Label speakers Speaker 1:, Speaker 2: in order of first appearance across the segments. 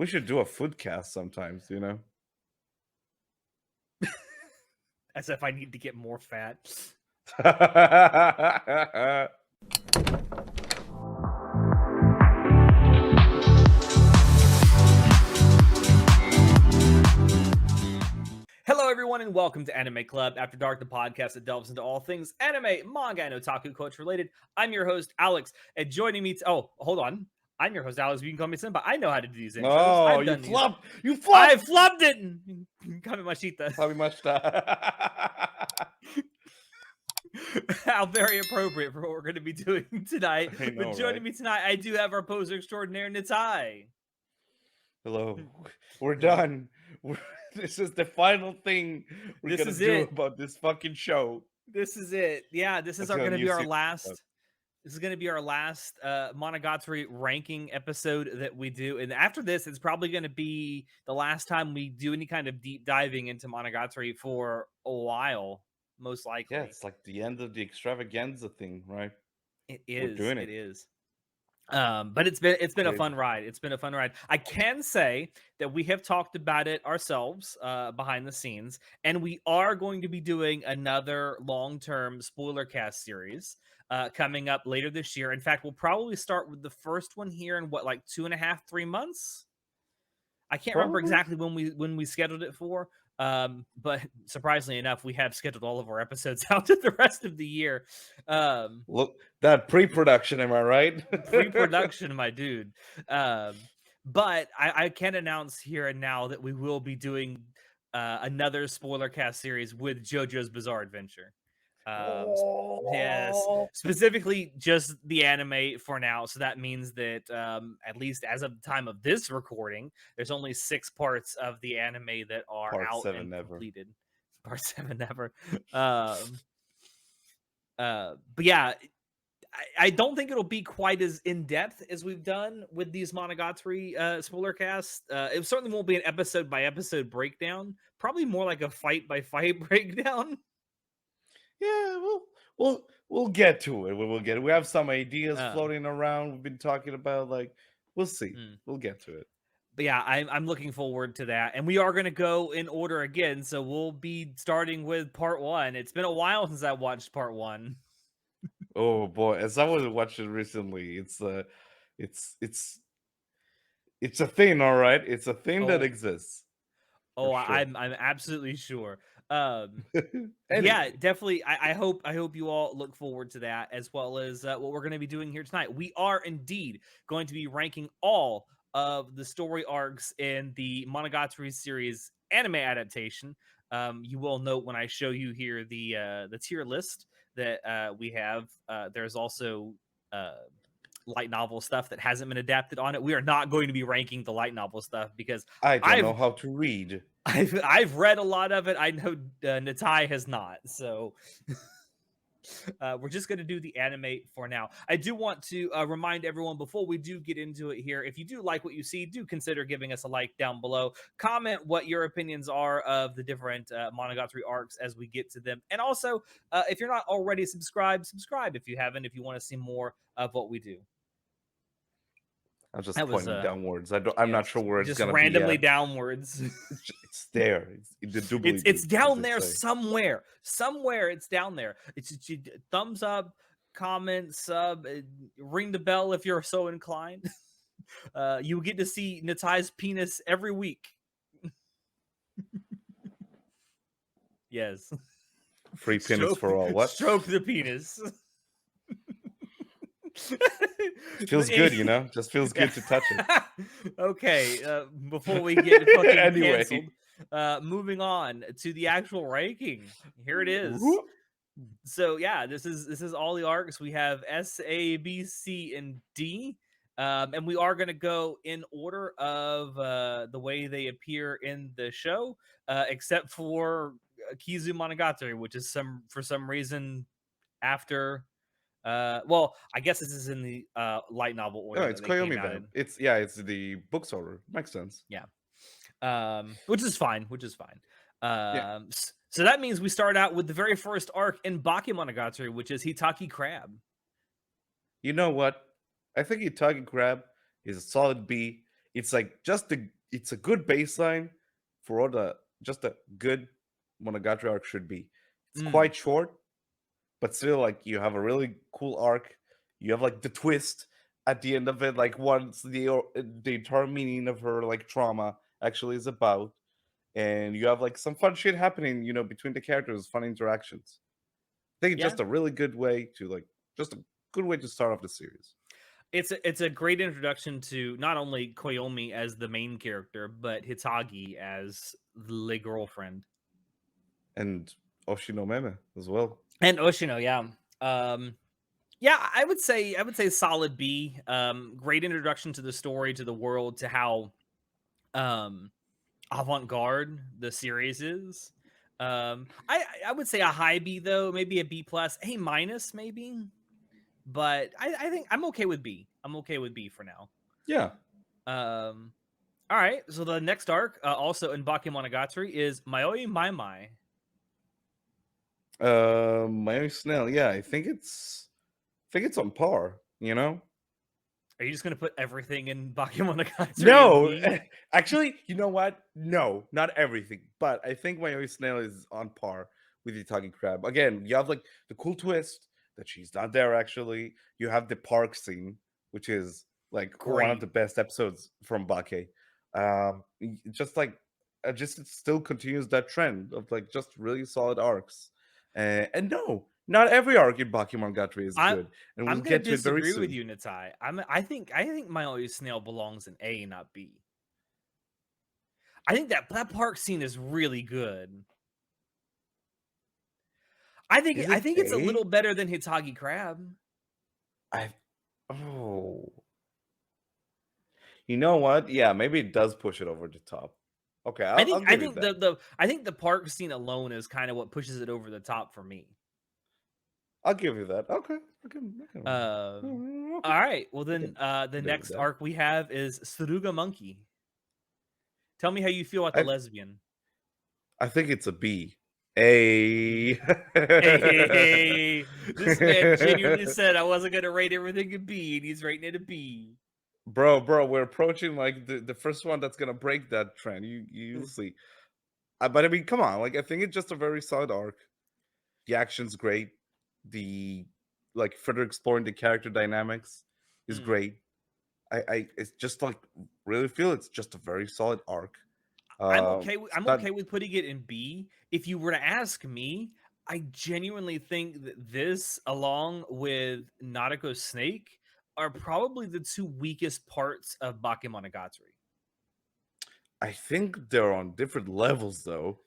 Speaker 1: We should do a food cast sometimes, you know?
Speaker 2: As if I need to get more fat. Hello, everyone, and welcome to Anime Club After Dark, the podcast that delves into all things anime, manga, and otaku culture related. I'm your host, Alex, and joining me... oh, hold on. I'm your host, Alex. You can call me Simba. I know how to do these intros.
Speaker 1: No,
Speaker 2: I've
Speaker 1: you
Speaker 2: done these.
Speaker 1: flopped! You
Speaker 2: I
Speaker 1: flopped!
Speaker 2: flubbed it! Kami Mashita.
Speaker 1: Sabi mashita.
Speaker 2: How very appropriate for what we're going to be doing tonight.
Speaker 1: I know,
Speaker 2: But joining
Speaker 1: right?
Speaker 2: me tonight, I do have our poser extraordinaire, Natai.
Speaker 1: Hello. We're done. This is the final thing we're
Speaker 2: This
Speaker 1: gonna
Speaker 2: is
Speaker 1: do
Speaker 2: it.
Speaker 1: about this fucking show.
Speaker 2: This is it. Yeah, this is
Speaker 1: Let's go
Speaker 2: going to be
Speaker 1: new
Speaker 2: our
Speaker 1: series.
Speaker 2: last. This is going to be our last Monogatari ranking episode that we do. And after this, it's probably going to be the last time we do any kind of deep diving into Monogatari for a while, most likely.
Speaker 1: Yeah, it's like the end of the extravaganza thing, right?
Speaker 2: It
Speaker 1: We're
Speaker 2: is.
Speaker 1: doing
Speaker 2: It
Speaker 1: it.
Speaker 2: is. But it's been a
Speaker 1: Crazy.
Speaker 2: fun ride. It's been a fun ride. I can say that we have talked about it ourselves behind the scenes, and we are going to be doing another long-term Spoilercast series coming up later this year. In fact, we'll probably start with the first one here in what, like 2.5, 3 months. I can't remember
Speaker 1: Probably.
Speaker 2: exactly when we scheduled it for. But surprisingly enough, we have scheduled all of our episodes out to the rest of the year.
Speaker 1: Look, that pre-production, am I right?
Speaker 2: Pre-production, my dude. But I can announce here and now that we will be doing another spoiler cast series with JoJo's Bizarre Adventure. Yes,
Speaker 1: Oh.
Speaker 2: specifically just the anime for now. So that means that at least as of the time of this recording, there's only 6 parts of the anime that are
Speaker 1: Part
Speaker 2: out
Speaker 1: 7
Speaker 2: and
Speaker 1: never.
Speaker 2: completed. Part 7 never. But yeah, I don't think it'll be quite as in depth as we've done with these Monogatari spoiler casts. It certainly won't be an episode by episode breakdown. Probably more like a fight by fight breakdown.
Speaker 1: Yeah, we'll get to it. We'll get it. We have some ideas
Speaker 2: Um,
Speaker 1: floating around. We've been talking about, like, we'll see.
Speaker 2: mm.
Speaker 1: We'll get to it.
Speaker 2: But yeah, I'm looking forward to that. And we are going to go in order again. So we'll be starting with part 1. It's been a while since I watched part 1.
Speaker 1: Oh boy, as someone who watched it recently, it's it's a thing, all right. It's a thing that
Speaker 2: Oh,
Speaker 1: exists.
Speaker 2: oh,
Speaker 1: For sure.
Speaker 2: I'm absolutely sure. Yeah,
Speaker 1: Anyway,
Speaker 2: definitely. I hope you all look forward to that, as well as what we're going to be doing here tonight. We are indeed going to be ranking all of the story arcs in the Monogatari series anime adaptation. You will note when I show you here the tier list that we have. There's also light novel stuff that hasn't been adapted on it. We are not going to be ranking the light novel stuff because
Speaker 1: I don't
Speaker 2: I've
Speaker 1: know how to read.
Speaker 2: I've read a lot of it. I know Natai has not, so we're just going to do the anime for now. I do want to remind everyone before we do get into it here, if you do like what you see, do consider giving us a like down below. Comment what your opinions are of the different Monogatari arcs as we get to them, and also if you're not already subscribed, subscribe if you haven't. If you want to see more of what we do.
Speaker 1: I'm just
Speaker 2: That was
Speaker 1: pointing downwards. I'm not sure where it's
Speaker 2: just
Speaker 1: gonna be
Speaker 2: randomly
Speaker 1: at.
Speaker 2: downwards.
Speaker 1: It's there. It's the doobly
Speaker 2: It's
Speaker 1: doo, as
Speaker 2: down
Speaker 1: they
Speaker 2: there
Speaker 1: say.
Speaker 2: somewhere. Somewhere it's down there. It's thumbs up, comment, sub, ring the bell if you're so inclined. You get to see Natai's penis every week. Yes.
Speaker 1: Free penis for all. What?
Speaker 2: Stroke the penis.
Speaker 1: Feels good, you know? Just feels good to touch it.
Speaker 2: Okay, before we get fucking
Speaker 1: Anyway.
Speaker 2: canceled, moving on to the actual ranking. Here it is.
Speaker 1: Whoop.
Speaker 2: So yeah, this is all the arcs. We have S, A, B, C, and D. And we are going to go in order of the way they appear in the show, except for Kizu Monogatari, which is for some reason after. Well, I guess this is in the light novel order.
Speaker 1: No,
Speaker 2: that
Speaker 1: it's
Speaker 2: they came
Speaker 1: Koyomi
Speaker 2: out
Speaker 1: then.
Speaker 2: in.
Speaker 1: It's the books order. Makes sense.
Speaker 2: Yeah. Which is fine.
Speaker 1: Yeah.
Speaker 2: So that means we start out with the very first arc in Bakemonogatari, which is Hitaki Crab.
Speaker 1: You know what? I think Itagi Crab is a solid B. it's like it's a good baseline for what a just a good Monogatari arc should be. It's
Speaker 2: Mm,
Speaker 1: quite short, but still like you have a really cool arc. You have like the twist at the end of it, like once the entire meaning of her like trauma actually is about, and you have like some fun shit happening, between the characters, fun interactions. I think it's
Speaker 2: yeah.
Speaker 1: just a really good way to like just a good way to start off the series.
Speaker 2: It's a great introduction to not only Koyomi as the main character, but Hitagi as the girlfriend.
Speaker 1: And Oshino Meme as well.
Speaker 2: And Oshino, yeah. Yeah, I would say solid B. Great introduction to the story, to the world, to how um avant-garde the series is. I would say a high B though, maybe a B plus, A minus maybe. But I think I'm okay with B. I'm okay with B for now.
Speaker 1: Yeah.
Speaker 2: Um all right, so the next arc, also in Bakemonogatari, is Mayoi Mai Mai.
Speaker 1: Miami Snell, yeah, I think it's on par, you know?
Speaker 2: Are you just gonna put everything in Bakemonogatari in
Speaker 1: No,
Speaker 2: B?
Speaker 1: actually, you know what? No, not everything, but I think Miami Snail is on par with Itagi Crab. Again, you have like the cool twist that she's not there actually. You have the park scene, which is like one of
Speaker 2: Great.
Speaker 1: the best episodes from Bake. Just like just it still continues that trend of like just really solid arcs. And no, not every arc in Bakemonogatari is
Speaker 2: I
Speaker 1: good, and
Speaker 2: I'm
Speaker 1: we'll
Speaker 2: gonna
Speaker 1: get to it very
Speaker 2: disagree with
Speaker 1: soon.
Speaker 2: you, Natai. I think My Always Snail belongs in A, not B. I think that park scene is really good. I think
Speaker 1: Is
Speaker 2: I
Speaker 1: it
Speaker 2: think it's a little
Speaker 1: A?
Speaker 2: better than Hitagi Crab.
Speaker 1: I Oh, you know what? Yeah, maybe it does push it over the top. Okay,
Speaker 2: I
Speaker 1: I'll
Speaker 2: think I
Speaker 1: give you
Speaker 2: think
Speaker 1: that.
Speaker 2: the park scene alone is kind of what pushes it over the top for me.
Speaker 1: I'll give you that. Okay,
Speaker 2: Um,
Speaker 1: okay,
Speaker 2: all right. Well,
Speaker 1: I
Speaker 2: then
Speaker 1: can
Speaker 2: the
Speaker 1: live with
Speaker 2: next
Speaker 1: that.
Speaker 2: arc we have is Suruga Monkey. Tell me how you feel about the
Speaker 1: I
Speaker 2: lesbian.
Speaker 1: I think it's a B. A.
Speaker 2: Hey, hey, hey. This man genuinely said I wasn't gonna rate everything a B, and he's rating it a B.
Speaker 1: Bro, we're approaching like the first one that's gonna break that trend. You'll see. But I mean, come on. Like, I think it's just a very solid arc. The action's great. The like further exploring the character dynamics is
Speaker 2: Mm.
Speaker 1: great. I it's just like really feel it's just a very solid arc. It's
Speaker 2: I'm
Speaker 1: not.
Speaker 2: okay with putting it in B. If you were to ask me, I genuinely think that this, along with Nautico Snake, are probably the two weakest parts of Bakemonogatari.
Speaker 1: I think they're on different levels though.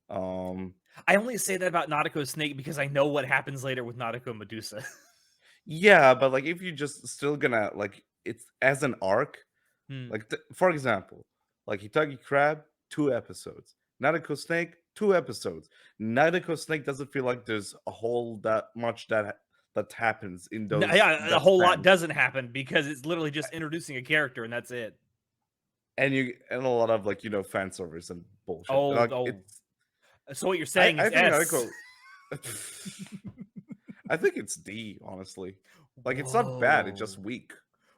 Speaker 1: Um,
Speaker 2: I only say that about Nautico Snake because I know what happens later with Nautico Medusa.
Speaker 1: yeah, but like if you just still gonna like it's as an arc,
Speaker 2: Hmm.
Speaker 1: like for example, like Hitagi Crab, 2 episodes. Nadeko Snake, 2 episodes. Nadeko Snake doesn't feel like there's a whole that much that happens in those
Speaker 2: Yeah, a
Speaker 1: that
Speaker 2: whole lot
Speaker 1: span.
Speaker 2: doesn't happen because it's literally just introducing a character and that's it.
Speaker 1: And a lot of like fan service and bullshit.
Speaker 2: Oh,
Speaker 1: Like
Speaker 2: oh.
Speaker 1: it's
Speaker 2: So what you're
Speaker 1: I
Speaker 2: saying
Speaker 1: I
Speaker 2: is
Speaker 1: think
Speaker 2: S.
Speaker 1: Nadeko I think it's D, honestly. Like it's not bad, it's just
Speaker 2: Whoa.
Speaker 1: weak.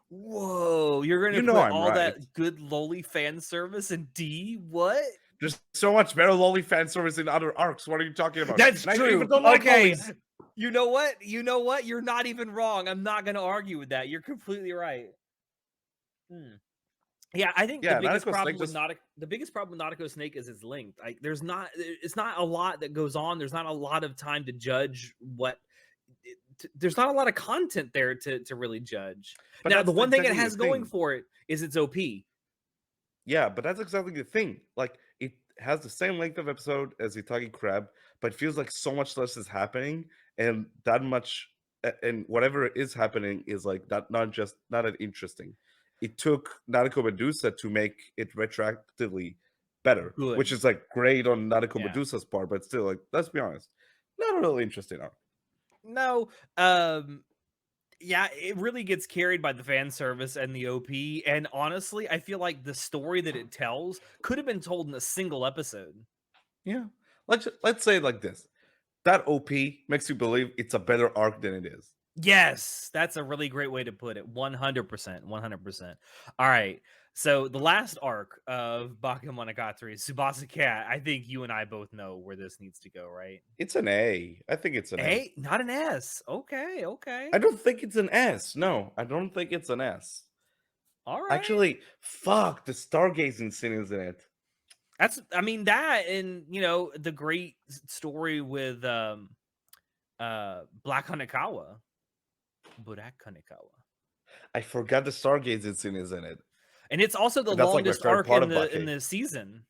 Speaker 2: Whoa, you're gonna
Speaker 1: You know
Speaker 2: put
Speaker 1: I'm
Speaker 2: all
Speaker 1: right.
Speaker 2: that good lowly fan service in D? What?
Speaker 1: There's so much better lolly fan service in other arcs. What are you talking about?
Speaker 2: That's
Speaker 1: And I even
Speaker 2: true.
Speaker 1: don't like
Speaker 2: Okay.
Speaker 1: lollies.
Speaker 2: You know what? You know what? You're not even wrong. I'm not gonna argue with that. You're completely right. Hmm. Yeah, I think the
Speaker 1: Yeah,
Speaker 2: biggest
Speaker 1: Nautical Snake
Speaker 2: problem with
Speaker 1: just
Speaker 2: Nautico Snake is its length. Like, it's not a lot that goes on. There's not a lot of time to judge there's not a lot of content there to really judge.
Speaker 1: but
Speaker 2: Now, the
Speaker 1: that's
Speaker 2: one thing it
Speaker 1: exactly the
Speaker 2: has going
Speaker 1: thing.
Speaker 2: for it is its OP.
Speaker 1: Yeah, but that's exactly the thing. Like it has the same length of episode as Itagi Crab, but it feels like so much less is happening, and that much, and whatever is happening is like that not that interesting. It took Nautical Medusa to make it retroactively better, which
Speaker 2: Good.
Speaker 1: is like great on Nautical
Speaker 2: Yeah.
Speaker 1: Medusa's part, but still, like let's be honest, not a really interesting arc.
Speaker 2: No, yeah, it really gets carried by the fan service and the OP. And honestly, I feel like the story that it tells could have been told in a single episode.
Speaker 1: Yeah, let's say it like this: that OP makes you believe it's a better arc than it is.
Speaker 2: Yes, that's a really great way to put it. 100%. 100%. All right. So the last arc of Bakemonogatari, Tsubasa Cat, I think you and I both know where this needs to go, right?
Speaker 1: It's an A. I think it's an A.
Speaker 2: A, not an S. Okay, okay.
Speaker 1: I don't think it's an S. No, I don't think it's an S.
Speaker 2: All right.
Speaker 1: Actually, fuck, the stargazing scene is in it.
Speaker 2: That's I mean that and the great story with Black Hanekawa. Black Hanekawa.
Speaker 1: I forgot the stargazing scene is in it.
Speaker 2: And it's also the
Speaker 1: But that's like my
Speaker 2: longest
Speaker 1: favorite
Speaker 2: arc
Speaker 1: part
Speaker 2: in
Speaker 1: of
Speaker 2: the
Speaker 1: Bake.
Speaker 2: season.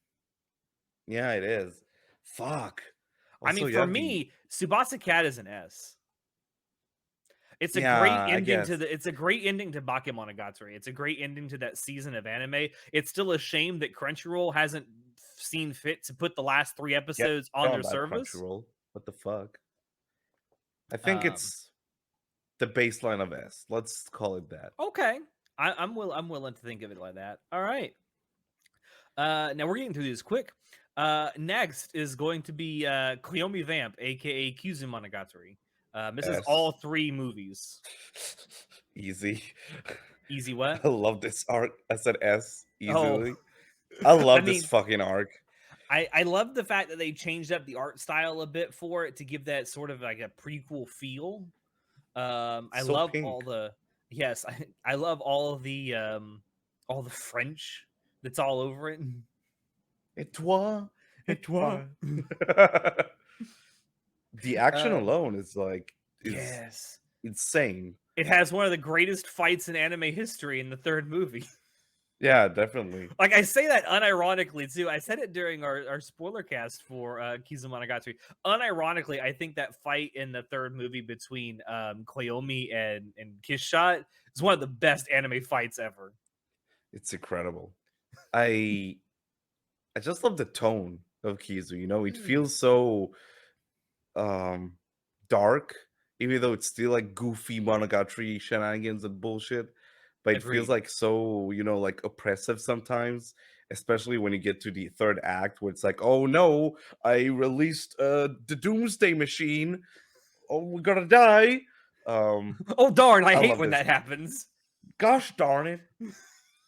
Speaker 1: Yeah, it is. Fuck.
Speaker 2: I
Speaker 1: Also,
Speaker 2: mean,
Speaker 1: you
Speaker 2: for
Speaker 1: have the
Speaker 2: me, Tsubasa Cat is an S. It's a great
Speaker 1: yeah, I
Speaker 2: ending to
Speaker 1: guess.
Speaker 2: the it's a great ending to Bakemonogatari. It's a great ending to that season of anime. It's still a shame that Crunchyroll hasn't seen fit to put the last 3
Speaker 1: Get
Speaker 2: episodes on
Speaker 1: on
Speaker 2: their
Speaker 1: that
Speaker 2: service.
Speaker 1: Crunchyroll. What the fuck? I think
Speaker 2: Um,
Speaker 1: it's the baseline of S. Let's call it that.
Speaker 2: okay. I'm willing to think of it like that. All right. Now we're getting through these quick. Next is going to be Koyomi Vamp, aka Kyuzu Monogatari. This is all
Speaker 1: S.
Speaker 2: 3 movies.
Speaker 1: Easy.
Speaker 2: Easy what?
Speaker 1: I love this arc. I said S
Speaker 2: Oh,
Speaker 1: easily. I
Speaker 2: I
Speaker 1: love this
Speaker 2: mean,
Speaker 1: fucking arc.
Speaker 2: I love the fact that they changed up the art style a bit for it to give that sort of like a prequel feel. I
Speaker 1: So
Speaker 2: love all
Speaker 1: pink.
Speaker 2: the yes, I love all the French that's all over it.
Speaker 1: Et toi, et
Speaker 2: Et toi?
Speaker 1: toi. The action
Speaker 2: Um,
Speaker 1: alone is like is
Speaker 2: yes.
Speaker 1: insane.
Speaker 2: It has one of the greatest fights in anime history in the 3rd movie.
Speaker 1: Yeah, definitely.
Speaker 2: Like, I say that unironically, too. I said it during our spoiler cast for, Kizumonogatari. Unironically, I think that fight in the 3rd movie between, Koyomi and Kishot is one of the best anime fights ever.
Speaker 1: It's incredible. I I just love the tone of Kizu, you know, it
Speaker 2: Mm.
Speaker 1: feels so um dark, even though it's still like goofy Monogatari shenanigans and bullshit. But it feels
Speaker 2: Agreed.
Speaker 1: like so, you know, like oppressive sometimes, especially when you get to the third act where it's like, oh no, I released the doomsday machine. Oh, we're gonna die.
Speaker 2: Oh, darn, I
Speaker 1: I
Speaker 2: hate
Speaker 1: love
Speaker 2: when
Speaker 1: this.
Speaker 2: that happens.
Speaker 1: Gosh darn it.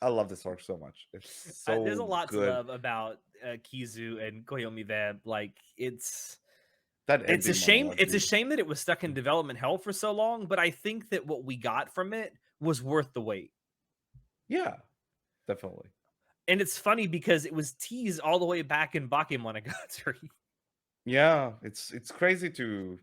Speaker 1: I love this arc so much. It's
Speaker 2: There's a
Speaker 1: so
Speaker 2: lot to
Speaker 1: good.
Speaker 2: love about, Kizu and Koyomi Vamp. Like,
Speaker 1: That
Speaker 2: it's a
Speaker 1: ending
Speaker 2: shame
Speaker 1: monologue,
Speaker 2: it's a
Speaker 1: dude.
Speaker 2: shame that it was stuck in development hell for so long, but I think that what we got from it was worth the wait.
Speaker 1: Yeah, definitely.
Speaker 2: And it's funny because it was teased all the way back in Bakemonogatari.
Speaker 1: Yeah, it's crazy to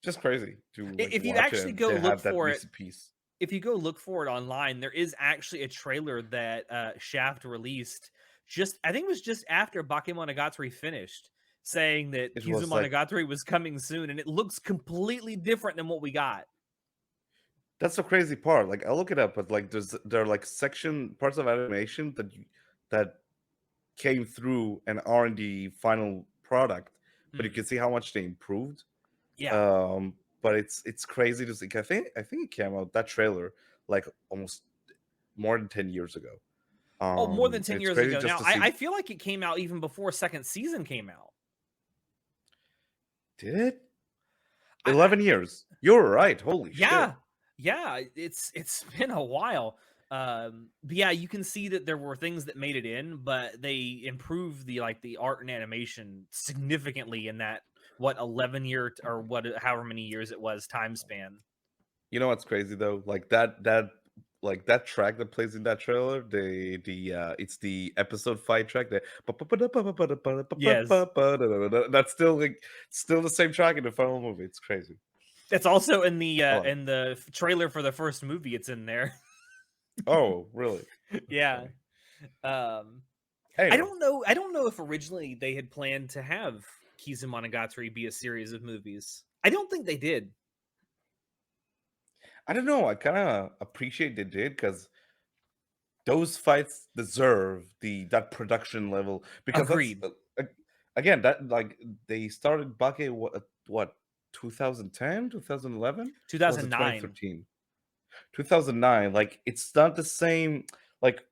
Speaker 1: just crazy to like
Speaker 2: If you
Speaker 1: watch it
Speaker 2: actually
Speaker 1: and
Speaker 2: go
Speaker 1: they
Speaker 2: look
Speaker 1: have that
Speaker 2: for it,
Speaker 1: recent piece.
Speaker 2: if you go look for it online, there is actually a trailer that Shaft released just I think it was just after Bakemonogatari finished, saying that
Speaker 1: It was like
Speaker 2: Kizumonogatari was coming soon, and it looks completely different than what we got.
Speaker 1: that's the crazy part. Like I look it up, but like there are like section parts of animation that came through and are in the final product, but you
Speaker 2: Hmm.
Speaker 1: can see how much they improved.
Speaker 2: Yeah.
Speaker 1: But it's crazy to see. I think it came out that trailer like almost more than 10 years ago.
Speaker 2: Oh, more than
Speaker 1: And
Speaker 2: 10
Speaker 1: it's
Speaker 2: years
Speaker 1: crazy
Speaker 2: ago.
Speaker 1: just
Speaker 2: Now,
Speaker 1: to
Speaker 2: I
Speaker 1: see.
Speaker 2: feel like it came out even before second season came out.
Speaker 1: Did it?
Speaker 2: I
Speaker 1: 11 years. You're right. Holy
Speaker 2: Yeah.
Speaker 1: shit.
Speaker 2: Yeah, it's been a while. But yeah, you can see that there were things that made it in, but they improved the art and animation significantly in that what 11-year or what however many years it was time span.
Speaker 1: You know what's crazy though? Like that track that plays in that trailer, the it's the episode fight track that
Speaker 2: Yes.
Speaker 1: that's still like still the same track in the final movie. It's crazy.
Speaker 2: It's also
Speaker 1: I love it.
Speaker 2: in the trailer for the first movie it's in there.
Speaker 1: Oh, really? That's
Speaker 2: Yeah.
Speaker 1: funny.
Speaker 2: Um
Speaker 1: Anyway,
Speaker 2: I don't know if originally they had planned to have Kizumonogatari be a series of movies. I don't think they did.
Speaker 1: I don't know. I kind of appreciate they did because those fights deserve the that production level because that's
Speaker 2: Agreed.
Speaker 1: again that like they started Bake what 2010 2011 or was it
Speaker 2: 2009.
Speaker 1: 2013 2009 like it's not the same like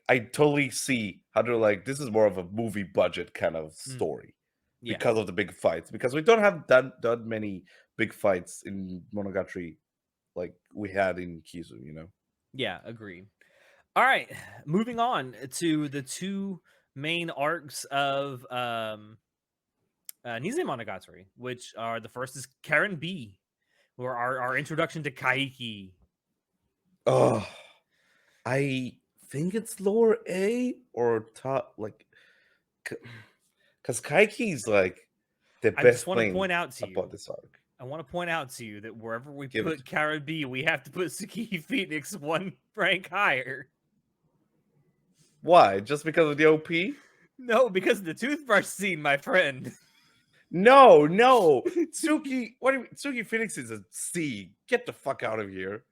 Speaker 1: I totally see how they're like this is more of a movie budget kind of
Speaker 2: Mm,
Speaker 1: story
Speaker 2: yeah.
Speaker 1: because of the big fights because we don't have that many big fights in Monogatari like we had in Kizu, you know.
Speaker 2: Yeah, agreed. All right, moving on to the two main arcs of Nise Monogatari, which are the first is Karen B, or our introduction to Kaiki.
Speaker 1: Oh, I think it's lower A or top, like, because Kaiki's like the
Speaker 2: I just
Speaker 1: best
Speaker 2: want to
Speaker 1: thing
Speaker 2: point out to
Speaker 1: about
Speaker 2: you.
Speaker 1: this arc.
Speaker 2: I want to point out to you that wherever we
Speaker 1: Give it to
Speaker 2: put Karen B, we have to put Tsukiki Phoenix one rank higher.
Speaker 1: Why? Just because of the OP?
Speaker 2: No, because of the toothbrush scene, my friend.
Speaker 1: No, no. Tsuki, what do you mean? Tsuki Phoenix is a C. Get the fuck out of here.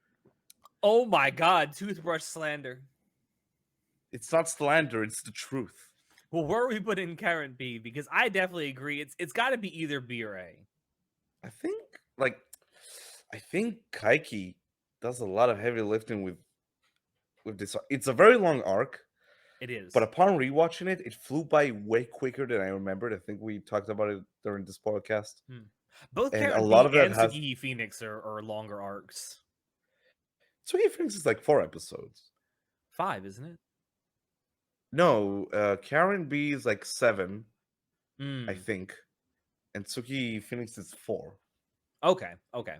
Speaker 2: Oh my god, toothbrush slander.
Speaker 1: It's not slander, it's the truth.
Speaker 2: Well, where are we putting Karen B? Because I definitely agree. It's got to be either B or A.
Speaker 1: I think, like, I think Kaiki does a lot of heavy lifting with this. It's a very long arc,
Speaker 2: It is.
Speaker 1: but upon rewatching it, it flew by way quicker than I remembered. I think we talked about it during this podcast,
Speaker 2: Hmm. Both
Speaker 1: and a
Speaker 2: Karen
Speaker 1: lot
Speaker 2: B
Speaker 1: of that
Speaker 2: and
Speaker 1: has.
Speaker 2: Tsukiki Phoenix are longer arcs.
Speaker 1: Tsuki Phoenix is like 4 episodes.
Speaker 2: 5, isn't it?
Speaker 1: No, Karen B is like 7, I
Speaker 2: Hmm.
Speaker 1: think, and Tsuki Phoenix is 4.
Speaker 2: Okay. Okay.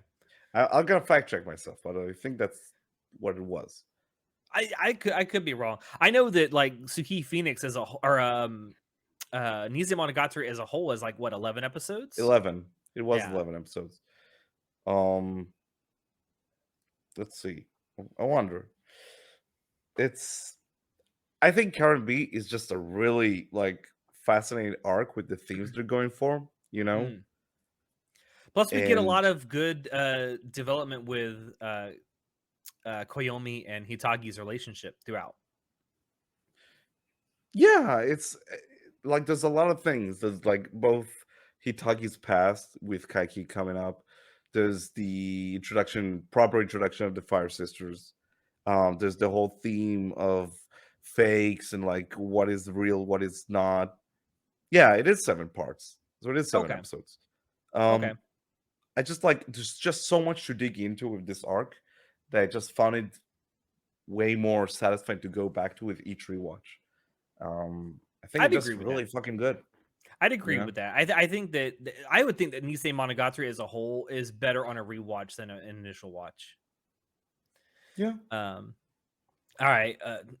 Speaker 1: I'll gotta fact check myself, but I think that's what it was.
Speaker 2: I could be wrong. I know that like Tsukiki Phoenix as a or Nise Monogatari as a whole is like what 11 episodes.
Speaker 1: 11. It was
Speaker 2: Yeah.
Speaker 1: 11 episodes. Um, let's see. I wonder. It's. I think Karen B is just a really like fascinating arc with the themes they're going for.
Speaker 2: Hmm. Plus, we get a
Speaker 1: And
Speaker 2: lot of good development with Koyomi and Hitagi's relationship throughout.
Speaker 1: yeah, it's like there's a lot of things. There's like both Hitagi's past with Kaiki coming up. There's the proper introduction of the Fire Sisters. There's the whole theme of fakes and like what is real, what is not. Yeah, it is 7 parts, so it is seven
Speaker 2: Okay.
Speaker 1: episodes.
Speaker 2: Okay.
Speaker 1: Um, I just like there's just so much to dig into with this arc that I just found it way more satisfying to go back to with each rewatch. I think
Speaker 2: I'd
Speaker 1: it's just
Speaker 2: agree with
Speaker 1: really
Speaker 2: that.
Speaker 1: fucking good,
Speaker 2: I'd
Speaker 1: you
Speaker 2: agree
Speaker 1: know?
Speaker 2: with that. I think that I would think that Nisei Monogatari as a whole is better on a rewatch than an initial watch.
Speaker 1: Yeah.
Speaker 2: Um, all right.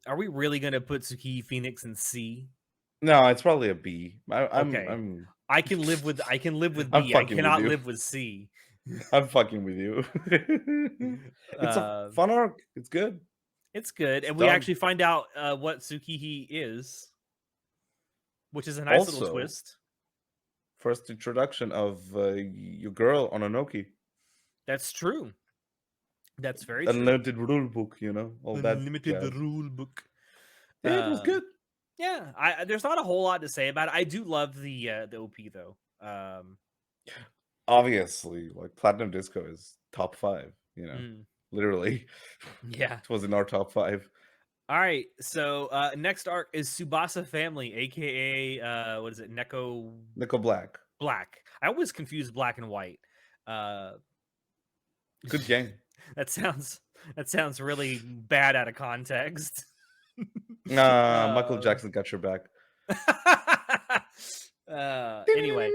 Speaker 2: Are we really gonna put Tsukiki Phoenix in C?
Speaker 1: No, it's probably a B.
Speaker 2: Okay.
Speaker 1: I'm
Speaker 2: I can live with
Speaker 1: I'm
Speaker 2: B. I
Speaker 1: fucking with
Speaker 2: cannot
Speaker 1: you.
Speaker 2: live with C.
Speaker 1: I'm fucking with you. It's a
Speaker 2: Uh,
Speaker 1: fun arc. It's good.
Speaker 2: it's good,
Speaker 1: It's
Speaker 2: and we
Speaker 1: done.
Speaker 2: actually find out what Tsukiki is, which is a nice little
Speaker 1: Also,
Speaker 2: twist.
Speaker 1: first introduction of your girl on Onoki.
Speaker 2: That's true. That's very true.
Speaker 1: Unlimited rule book, all that
Speaker 2: Unlimited
Speaker 1: jazz.
Speaker 2: rule book.
Speaker 1: Yeah, it was
Speaker 2: Um,
Speaker 1: good.
Speaker 2: yeah, there's not a whole lot to say about it. I do love the OP though.
Speaker 1: Obviously, like Platinum Disco is top 5,
Speaker 2: Mm,
Speaker 1: literally.
Speaker 2: yeah.
Speaker 1: It was in our top 5.
Speaker 2: All right. So next arc is Subasa Family, aka what is it? Neko
Speaker 1: Nickel Black.
Speaker 2: Black. I always confuse black and white. Uh,
Speaker 1: Good game.
Speaker 2: that sounds that sounds really bad out of context.
Speaker 1: Michael
Speaker 2: um,
Speaker 1: Jackson got your back.
Speaker 2: anyway,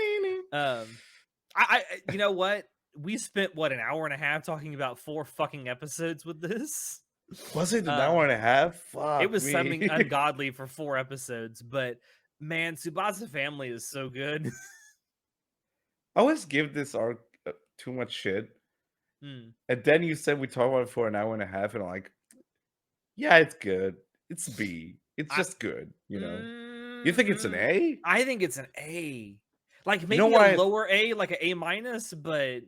Speaker 2: you know what? We spent what an hour and a half talking about 4 fucking episodes with this.
Speaker 1: Was it an hour
Speaker 2: Um,
Speaker 1: and a half?
Speaker 2: it
Speaker 1: Fuck
Speaker 2: was something
Speaker 1: me.
Speaker 2: ungodly for 4 episodes, but man, Tsubasa Family is so good.
Speaker 1: I always give this arc too much shit.
Speaker 2: Hmm.
Speaker 1: And then you said we talk about it for an hour and a half, and I'm like, yeah, it's good. It's B. It's
Speaker 2: I
Speaker 1: just good. You think it's an
Speaker 2: mm,
Speaker 1: A?
Speaker 2: I think it's an A. Like
Speaker 1: You know
Speaker 2: maybe a
Speaker 1: why?
Speaker 2: lower A, like an A minus, but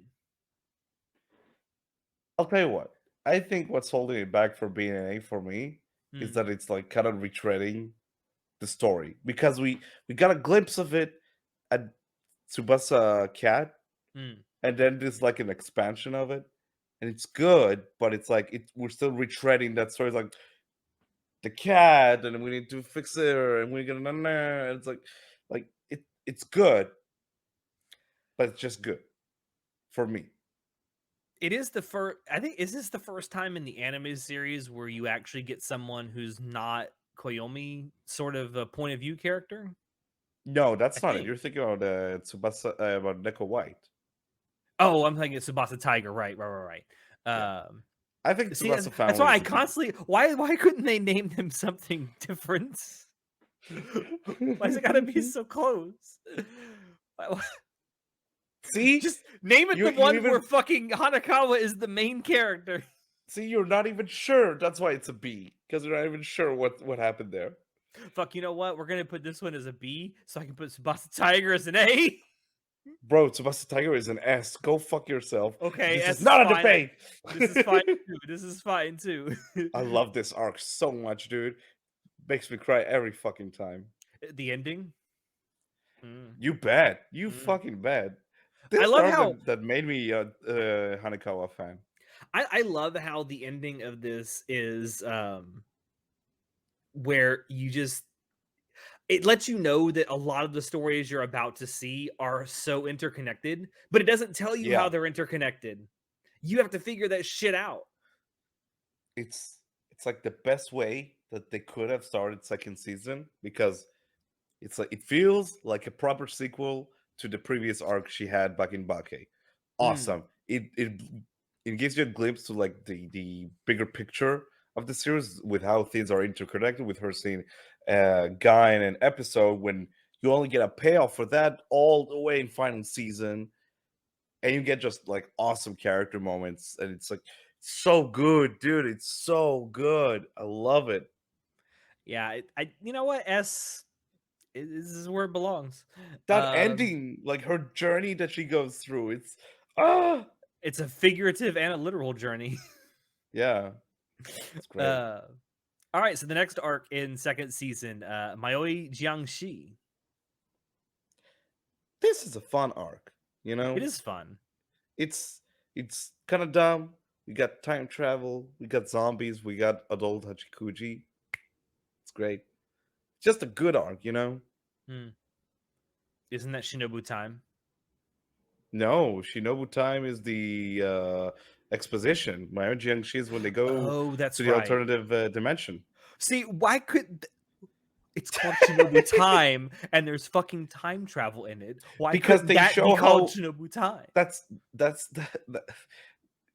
Speaker 1: I'll tell you what. I think what's holding it back for being an A for me is
Speaker 2: hmm,
Speaker 1: that it's like kind of retreading the story because we got a glimpse of it at Tsubasa Cat,
Speaker 2: hmm.
Speaker 1: and then there's like an expansion of it, and it's good, but it's like we're still retreading that story. It's like the cat, and we need to fix her, and we're gonna. It's like it's good, but it's just good for me.
Speaker 2: It is the first. I think is this the first time in the anime series where you actually get someone who's not Koyomi, sort of a point of view character?
Speaker 1: No,
Speaker 2: I
Speaker 1: that's not it.
Speaker 2: think.
Speaker 1: You're thinking about Tsubasa about Neko White.
Speaker 2: Oh, I'm thinking Tsubasa Tiger.
Speaker 1: Yeah,
Speaker 2: Right.
Speaker 1: I think
Speaker 2: See,
Speaker 1: Tsubasa
Speaker 2: that's
Speaker 1: Family
Speaker 2: why I
Speaker 1: is a B.
Speaker 2: constantly. Why couldn't they name them something different? Why's it gotta be so close? Why-
Speaker 1: See,
Speaker 2: Just name it
Speaker 1: you
Speaker 2: the
Speaker 1: you
Speaker 2: one where
Speaker 1: even
Speaker 2: fucking Hanakawa is the main character.
Speaker 1: see you're not even sure. That's why it's a B because you're not even sure what happened there.
Speaker 2: Fuck, you know what? We're gonna put this one as a B, so I can put Tsubasa Tiger as an A.
Speaker 1: Bro, Tsubasa Tiger is an S. Go fuck yourself.
Speaker 2: Okay,
Speaker 1: This is
Speaker 2: S is
Speaker 1: not a
Speaker 2: fine.
Speaker 1: debate.
Speaker 2: This is fine too. This is fine too.
Speaker 1: I love this arc so much, dude. Makes me cry every fucking time.
Speaker 2: The ending. Mm,
Speaker 1: You bet. You
Speaker 2: mm.
Speaker 1: fucking bet.
Speaker 2: I
Speaker 1: This
Speaker 2: love
Speaker 1: arc
Speaker 2: how
Speaker 1: that made me a Hanekawa fan.
Speaker 2: I love how the ending of this is where you just it lets you know that a lot of the stories you're about to see are so interconnected, but it doesn't tell you how
Speaker 1: Yeah,
Speaker 2: they're interconnected. You have to figure that shit out.
Speaker 1: it's it's like the best way that they could have started second season because it's like it feels like a proper sequel to the previous arc she had back in Bake.
Speaker 2: Mm,
Speaker 1: Awesome. It gives you a glimpse to like the bigger picture of the series with how things are interconnected with her seeing Guy in an episode when you only get a payoff for that all the way in final season and you get just like awesome character moments and it's like so good, dude. It's so good. I love it.
Speaker 2: yeah, I you know what? This is where it belongs.
Speaker 1: That
Speaker 2: Um,
Speaker 1: ending, like her journey that she goes through, it's ah
Speaker 2: it's a figurative and a literal journey.
Speaker 1: yeah, it's great.
Speaker 2: uh, all right, so the next arc in second season, Mayoi Jiangxi.
Speaker 1: This is a fun arc, you
Speaker 2: It
Speaker 1: know?
Speaker 2: is fun.
Speaker 1: It's it's kind of dumb. We got time travel, we got zombies, we got adult Hachikuji. It's great. Just a good arc, you know?
Speaker 2: Hmm. Isn't that Shinobu time?
Speaker 1: No, Shinobu Time is the exposition. My Jiangxi is when they go
Speaker 2: Oh,
Speaker 1: to
Speaker 2: that's
Speaker 1: the
Speaker 2: right.
Speaker 1: alternative dimension.
Speaker 2: See, why could it's called Shinobu Time and there's fucking time travel in it? Why
Speaker 1: Because
Speaker 2: couldn't
Speaker 1: they
Speaker 2: that be
Speaker 1: show
Speaker 2: called
Speaker 1: how
Speaker 2: Shinobu Time?
Speaker 1: that's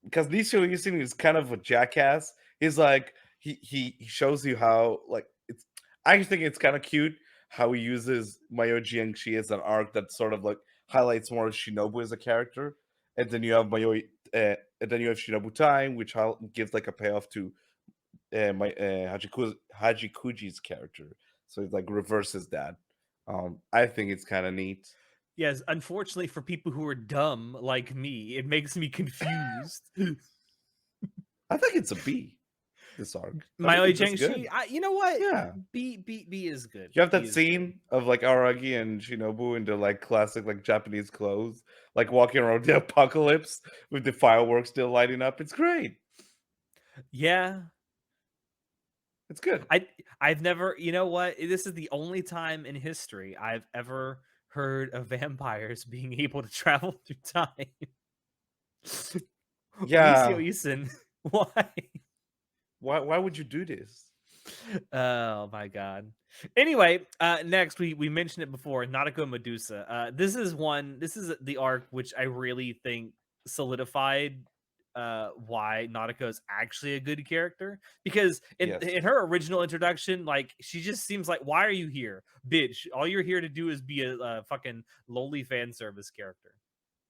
Speaker 1: because Nisio Yusin is kind of a jackass. He's like he shows you how like it's. I think it's kind of cute how he uses Mayoji and Shi as an arc that sort of like highlights more of Shinobu as a character, and then you have and then you have Shinobu Time, which gives like a payoff to Hajikuji's character. So it like reverses that. I think it's kind of neat.
Speaker 2: Yes, unfortunately for people who are dumb like me, it makes me confused.
Speaker 1: I think it's a B. This arc. I think
Speaker 2: Mayoi
Speaker 1: it's just
Speaker 2: Jiangxi,
Speaker 1: good.
Speaker 2: you know what?
Speaker 1: Yeah.
Speaker 2: B is good.
Speaker 1: You have
Speaker 2: B
Speaker 1: that
Speaker 2: is good.
Speaker 1: scene of like Aragi and Shinobu in their like classic like Japanese clothes, like walking around the apocalypse with the fireworks still lighting up. It's great.
Speaker 2: Yeah,
Speaker 1: It's good.
Speaker 2: I I've never, you know what? This is the only time in history I've ever heard of vampires being able to travel through time. Nisio
Speaker 1: Yeah.
Speaker 2: Isin, why?
Speaker 1: Why would you do this?
Speaker 2: Oh my god. Anyway, next we mentioned it before, Nautico Medusa. This is the arc which I really think solidified why Nautica is actually a good character because in
Speaker 1: Yes.
Speaker 2: her original introduction, like she just seems like, why are you here, bitch? All you're here to do is be a fucking lowly fan service character.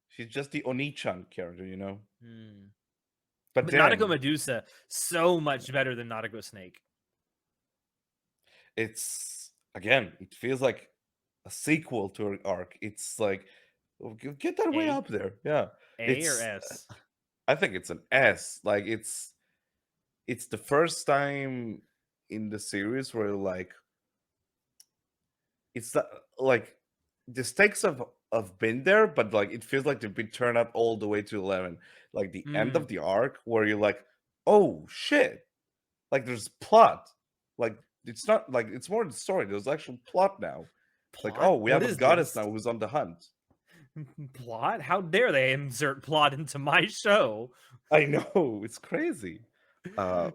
Speaker 1: She's just the Oni-chan character, you know?
Speaker 2: Hmm.
Speaker 1: But
Speaker 2: But Nautico
Speaker 1: then
Speaker 2: Medusa so much better than Nautico Snake.
Speaker 1: it's again, it feels like a sequel to her arc. It's like oh, get that way
Speaker 2: A
Speaker 1: up there. Yeah.
Speaker 2: A or
Speaker 1: It's
Speaker 2: S.
Speaker 1: I think it's an S. Like it's the first time in the series where like it's like the stakes have been there, but like it feels like they've been turned up all the way to 11. Like the end
Speaker 2: Hmm.
Speaker 1: of the arc where you're like, oh shit, like there's plot. Like it's not like it's more the story. There's actual plot now. It's like,
Speaker 2: Plot?
Speaker 1: oh, we
Speaker 2: What
Speaker 1: have a
Speaker 2: is
Speaker 1: goddess
Speaker 2: this?
Speaker 1: now who's on the hunt.
Speaker 2: Plot? How dare they insert plot into my show?
Speaker 1: I know, it's crazy. Uh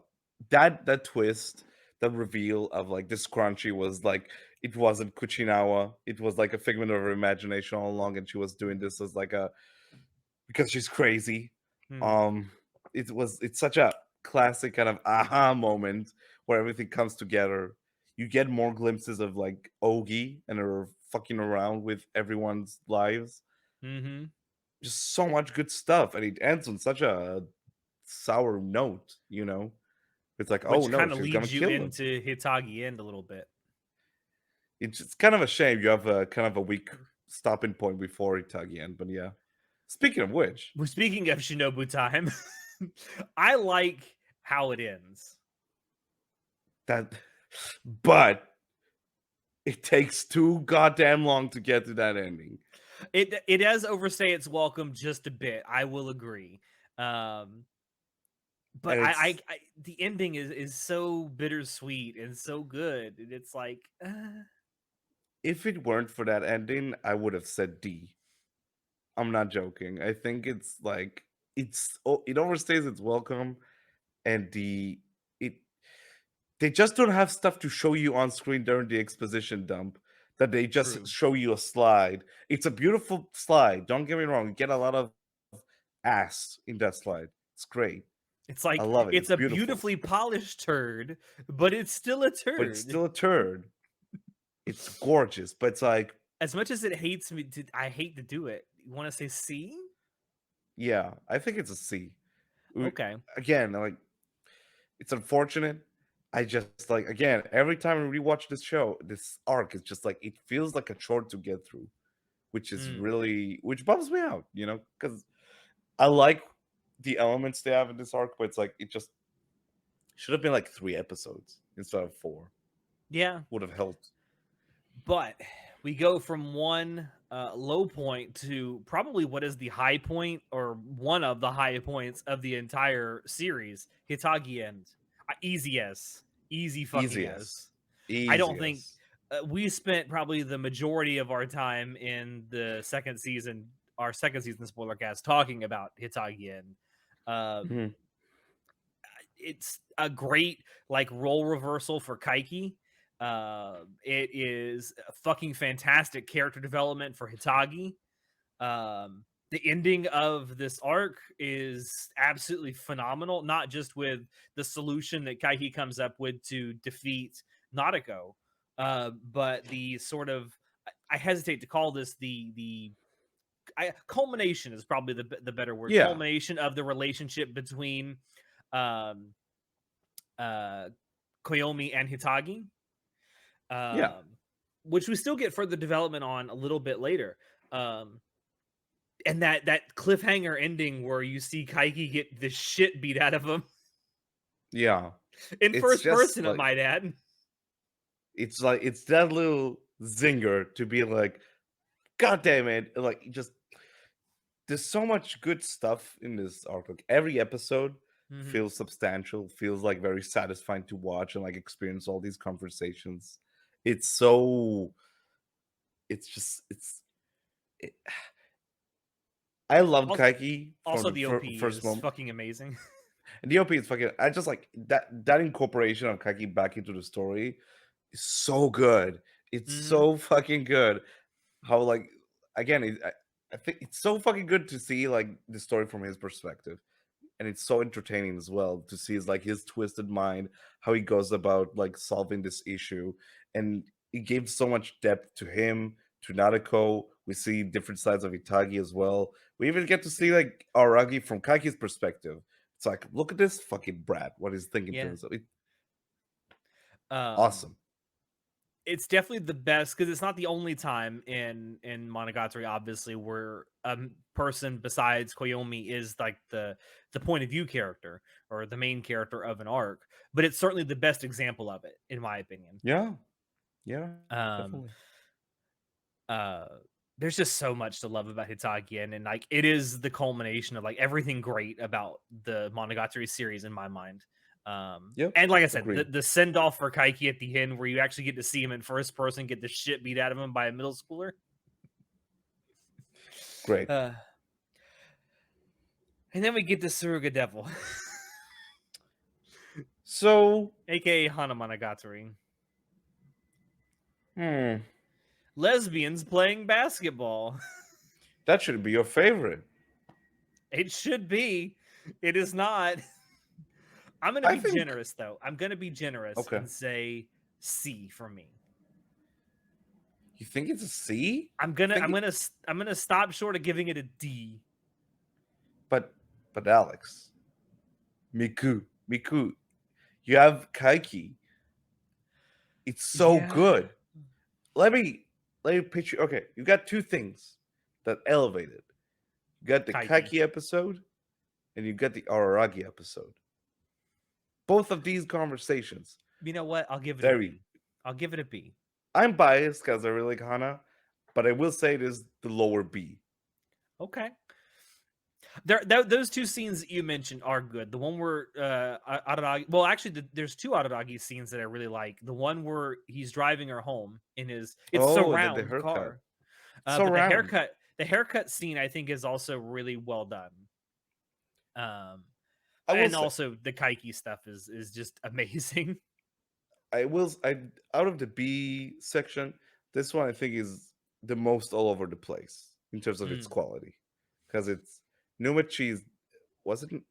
Speaker 1: that twist, the reveal of like this crunchy was like it wasn't Kuchinawa. It was like a figment of her imagination all along, and she was doing this as like a because she's crazy.
Speaker 2: Mhm.
Speaker 1: Um it's such a classic kind of aha moment where everything comes together. You get more glimpses of like Ogi and her fucking around with everyone's lives.
Speaker 2: Mhm.
Speaker 1: Just so much good stuff, and it ends on such a sour note, you know? It's like, "Oh,
Speaker 2: Which
Speaker 1: no,
Speaker 2: kind of
Speaker 1: she's gonna
Speaker 2: leads you
Speaker 1: kill him."
Speaker 2: into Hitagi End a little bit.
Speaker 1: It's kind of a shame you have a kind of a weak stopping point before Itagian, but yeah. Speaking of which,
Speaker 2: Well, speaking of Shinobu time, I like how it ends.
Speaker 1: that but it takes too goddamn long to get to that ending.
Speaker 2: It does overstay its welcome just a bit. I will agree. Um, but
Speaker 1: And
Speaker 2: the ending is so bittersweet and so good. And it's like,
Speaker 1: if it weren't for that ending, I would have said D. I'm not joking. I think it's like it overstays its welcome, and it they just don't have stuff to show you on screen during the exposition dump, that they just
Speaker 2: true.
Speaker 1: show you a slide. It's a beautiful slide, don't get me wrong, you get a lot of ass in that slide. It's great.
Speaker 2: It's
Speaker 1: I
Speaker 2: like
Speaker 1: love it.
Speaker 2: it's
Speaker 1: It's
Speaker 2: a
Speaker 1: beautiful,
Speaker 2: beautifully polished turd, but it's still a
Speaker 1: but it's
Speaker 2: turd.
Speaker 1: still a turd. It's gorgeous, but it's like,
Speaker 2: As much as it hates me, I hate to do it. You want to say C?
Speaker 1: yeah, I think it's a C. W-
Speaker 2: Okay.
Speaker 1: Again, like it's unfortunate. I just like again every time I rewatch this show, this arc is just like it feels like a chore to get through, which is
Speaker 2: Mm,
Speaker 1: really which bums me out, because I like the elements they have in this arc, but it's like it just should have been like 3 episodes instead of 4.
Speaker 2: yeah,
Speaker 1: Would have helped.
Speaker 2: but we go from one low point to probably what is the high point or one of the high points of the entire series, Hitagi End. Easy as. Easy fucking
Speaker 1: Easiest.
Speaker 2: as. I don't think
Speaker 1: Easiest.
Speaker 2: we spent probably the majority of our time in the second season, our second season spoiler cast, talking about Hitagi End. Um,
Speaker 1: Mhm.
Speaker 2: it's a great like role reversal for Kaiki. It is a fucking fantastic character development for Hitagi. The ending of this arc is absolutely phenomenal, not just with the solution that Kaiki comes up with to defeat Nadeko, but the sort of I hesitate to call this culmination is probably the better word,
Speaker 1: Yeah.
Speaker 2: culmination of the relationship between um, uh, Koyomi and Hitagi,
Speaker 1: Yeah.
Speaker 2: um, which we still get further development on a little bit later. Um, and that cliffhanger ending where you see Kaiki get the shit beat out of him
Speaker 1: Yeah.
Speaker 2: in
Speaker 1: It's
Speaker 2: first
Speaker 1: just
Speaker 2: person, I
Speaker 1: like
Speaker 2: might add.
Speaker 1: it's that little zinger to be like, God damn it. Like just there's so much good stuff in this arc. Like every episode
Speaker 2: Mhm.
Speaker 1: feels substantial, feels like very satisfying to watch and like experience all these conversations. It's so it's just it, I loved
Speaker 2: Al-
Speaker 1: Kaiki from
Speaker 2: Also,
Speaker 1: the
Speaker 2: the OP
Speaker 1: first
Speaker 2: is
Speaker 1: moment.
Speaker 2: fucking amazing.
Speaker 1: And the OP is fucking I just like that incorporation of Kaiki back into the story is so good. It's
Speaker 2: Hmm.
Speaker 1: so fucking good. How like again, I think it's so fucking good to see like the story from his perspective, and it's so entertaining as well to see his like his twisted mind, how he goes about like solving this issue, and it gives so much depth to him, to Nadeko. We see different sides of Itagi as well. We even get to see like Aragi from Kaki's perspective. It's like, look at this fucking brat. What he's thinking to
Speaker 2: Yeah.
Speaker 1: himself.
Speaker 2: Um,
Speaker 1: Awesome.
Speaker 2: it's definitely the best because it's not the only time in Monogatari, obviously, where a person besides Koyomi is like the point of view character or the main character of an arc. But it's certainly the best example of it, in my opinion.
Speaker 1: Yeah. Yeah.
Speaker 2: Um,
Speaker 1: Definitely.
Speaker 2: uh, there's just so much to love about Hitagi, and like it is the culmination of like everything great about the Monogatari series in my mind.
Speaker 1: Yep.
Speaker 2: And like I said,
Speaker 1: Agreed.
Speaker 2: the send off for Kaiki at the end, where you actually get to see him in first person, get the shit beat out of him by a middle schooler.
Speaker 1: Great.
Speaker 2: Uh, and then we get the Suruga Devil,
Speaker 1: So,
Speaker 2: aka Hana Monogatari.
Speaker 1: hmm,
Speaker 2: Lesbians playing basketball.
Speaker 1: that should be your favorite.
Speaker 2: It should be. It is not. I'm gonna
Speaker 1: I
Speaker 2: be
Speaker 1: think.
Speaker 2: generous though. I'm gonna be generous
Speaker 1: Okay.
Speaker 2: and say C for me.
Speaker 1: You think it's a C?
Speaker 2: I'm
Speaker 1: I
Speaker 2: gonna
Speaker 1: think
Speaker 2: I'm
Speaker 1: it,
Speaker 2: gonna I'm gonna stop short of giving it a D.
Speaker 1: but Alex, Miku, you have Kaiki. It's so
Speaker 2: Yeah.
Speaker 1: good. Let me picture. Okay, you got two things that elevated. You got the
Speaker 2: Kaiki.
Speaker 1: Kaiki episode, and you got the Araragi episode. Both of these conversations,
Speaker 2: You know what? I'll give it a
Speaker 1: very.
Speaker 2: B. I'll give it a B.
Speaker 1: I'm biased because I really like Hana, but I will say it is the lower B.
Speaker 2: Okay. Those two scenes that you mentioned are good. The one where Araragi, well, actually, there's two Araragi scenes that I really like. The one where he's driving her home in his it's
Speaker 1: Oh, and then the
Speaker 2: surround
Speaker 1: haircut.
Speaker 2: car,
Speaker 1: So
Speaker 2: but
Speaker 1: round.
Speaker 2: the haircut scene I think is also really well done. Um,
Speaker 1: I will
Speaker 2: and
Speaker 1: say,
Speaker 2: also the Kaiki stuff is just amazing.
Speaker 1: I out of the B section, this one I think is the most all over the place in terms of its
Speaker 2: Mm,
Speaker 1: quality, because it's Numachi's wasn't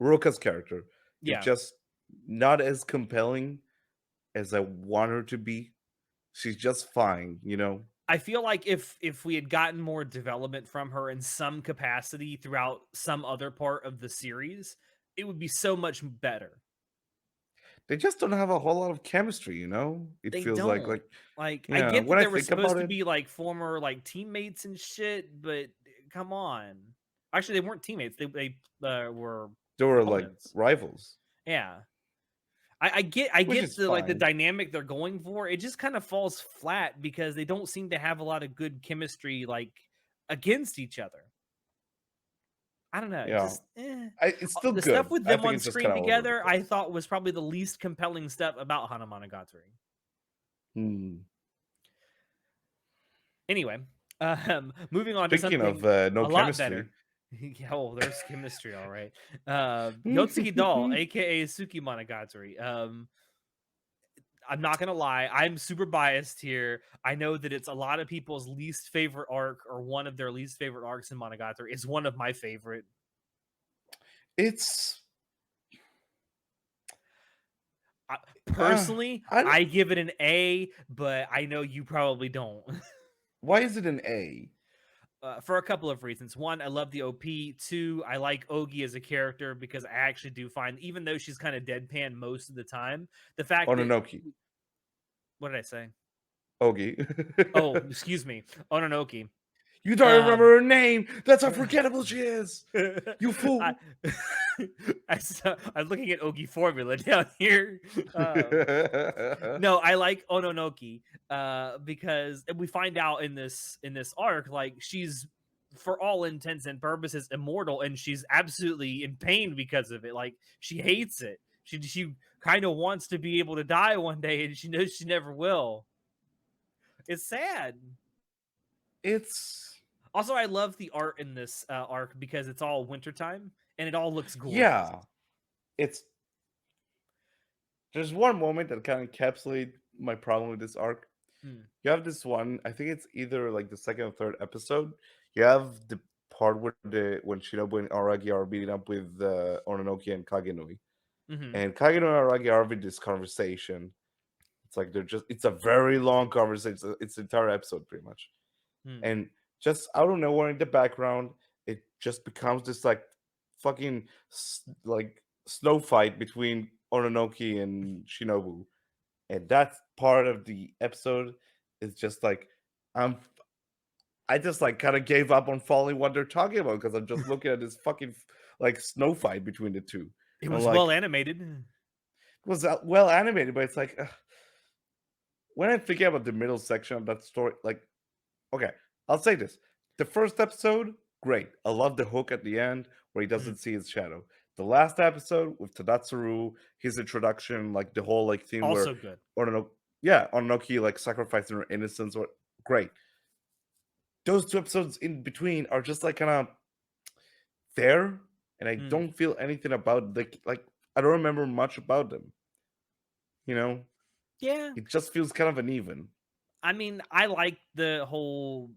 Speaker 1: Ruka's character is
Speaker 2: yeah,
Speaker 1: just not as compelling as I want her to be. She's just fine, you know.
Speaker 2: I feel like if we had gotten more development from her in some capacity throughout some other part of the series, it would be so much better.
Speaker 1: They just don't have a whole lot of chemistry, you know. It
Speaker 2: They
Speaker 1: feels like
Speaker 2: don't. Like, I
Speaker 1: yeah.
Speaker 2: get
Speaker 1: When
Speaker 2: that
Speaker 1: I
Speaker 2: they were
Speaker 1: think about
Speaker 2: supposed to
Speaker 1: it,
Speaker 2: be like former like teammates and shit, but come on. Actually, they weren't teammates. They were
Speaker 1: they were like
Speaker 2: opponents.
Speaker 1: rivals,
Speaker 2: Yeah. I
Speaker 1: which
Speaker 2: get
Speaker 1: is
Speaker 2: the like the
Speaker 1: fine.
Speaker 2: dynamic they're going for. It just kind of falls flat because they don't seem to have a lot of good chemistry like against each other. I don't know. It
Speaker 1: Yeah,
Speaker 2: just
Speaker 1: it's still
Speaker 2: the stuff
Speaker 1: good.
Speaker 2: with
Speaker 1: I
Speaker 2: them
Speaker 1: think
Speaker 2: on
Speaker 1: it's just
Speaker 2: screen
Speaker 1: kind of all over the
Speaker 2: together, I
Speaker 1: place.
Speaker 2: thought was probably the least compelling stuff about Hana Monogatari.
Speaker 1: Hmm.
Speaker 2: Anyway, moving on to
Speaker 1: Speaking of
Speaker 2: something
Speaker 1: no
Speaker 2: a lot better.
Speaker 1: chemistry,
Speaker 2: Yeah, oh, there's chemistry, all right. Yotsugi Doll, aka Suki Monogatari. I'm not gonna lie, I'm super biased here. I know that it's a lot of people's least favorite arc, or one of their least favorite arcs in Monogatari. It's one of my favorite.
Speaker 1: it's
Speaker 2: I,
Speaker 1: uh,
Speaker 2: personally,
Speaker 1: I don't-
Speaker 2: I give it an A, but I know you probably don't.
Speaker 1: why is it an A?
Speaker 2: For a couple of reasons. One, I love the OP. Two, I like Ogi as a character because I actually do find, even though she's kind of deadpan most of the time, the fact that
Speaker 1: Ononoki,
Speaker 2: what did I say?
Speaker 1: Ogi.
Speaker 2: Oh, excuse me, Ononoki.
Speaker 1: You don't
Speaker 2: Um,
Speaker 1: remember her name. That's how forgettable she is. You
Speaker 2: I,
Speaker 1: fool.
Speaker 2: I'm looking at Ogi formula down here. No, I like Ononoki because we find out in this arc, like she's for all intents and purposes immortal, and she's absolutely in pain because of it. Like she hates it. She kind of wants to be able to die one day, and she knows she never will. It's sad.
Speaker 1: It's
Speaker 2: Also, I love the art in this arc because it's all wintertime and it all looks gorgeous.
Speaker 1: yeah. It's there's one moment that kind of encapsulates my problem with this arc.
Speaker 2: Hmm.
Speaker 1: You have this one, I think it's either like the second or third episode. You have the part where when Shinobu and Aragi are meeting up with Ononoki and Kagenui.
Speaker 2: Mm-hmm.
Speaker 1: And Kagenui and Aragi are having this conversation. It's like it's a very long conversation. It's the entire episode pretty much.
Speaker 2: Hmm.
Speaker 1: And just out of nowhere in the background, it just becomes this like fucking like snow fight between Ononoki and Shinobu, and that part of the episode is just like I'm. I just like kind of gave up on following what they're talking about because I'm just looking at this fucking like snow fight between the two.
Speaker 2: It
Speaker 1: I'm
Speaker 2: was well
Speaker 1: like,
Speaker 2: animated.
Speaker 1: it was well animated, but it's like when I'm thinking about the middle section of that story, like okay, I'll say this. The first episode, great. I love the hook at the end where he
Speaker 2: Mm.
Speaker 1: doesn't see his shadow. The last episode with Tadatsuru, his introduction, like the whole like theme where
Speaker 2: Also good.
Speaker 1: Ononoki, yeah, Ononoki like sacrificing her innocence or great. those 2 episodes in between are just, like, kinda there, and I
Speaker 2: Mm.
Speaker 1: don't feel anything about, like, I don't remember much about them, you know?
Speaker 2: Yeah,
Speaker 1: It just feels kind of uneven.
Speaker 2: I mean, I like the whole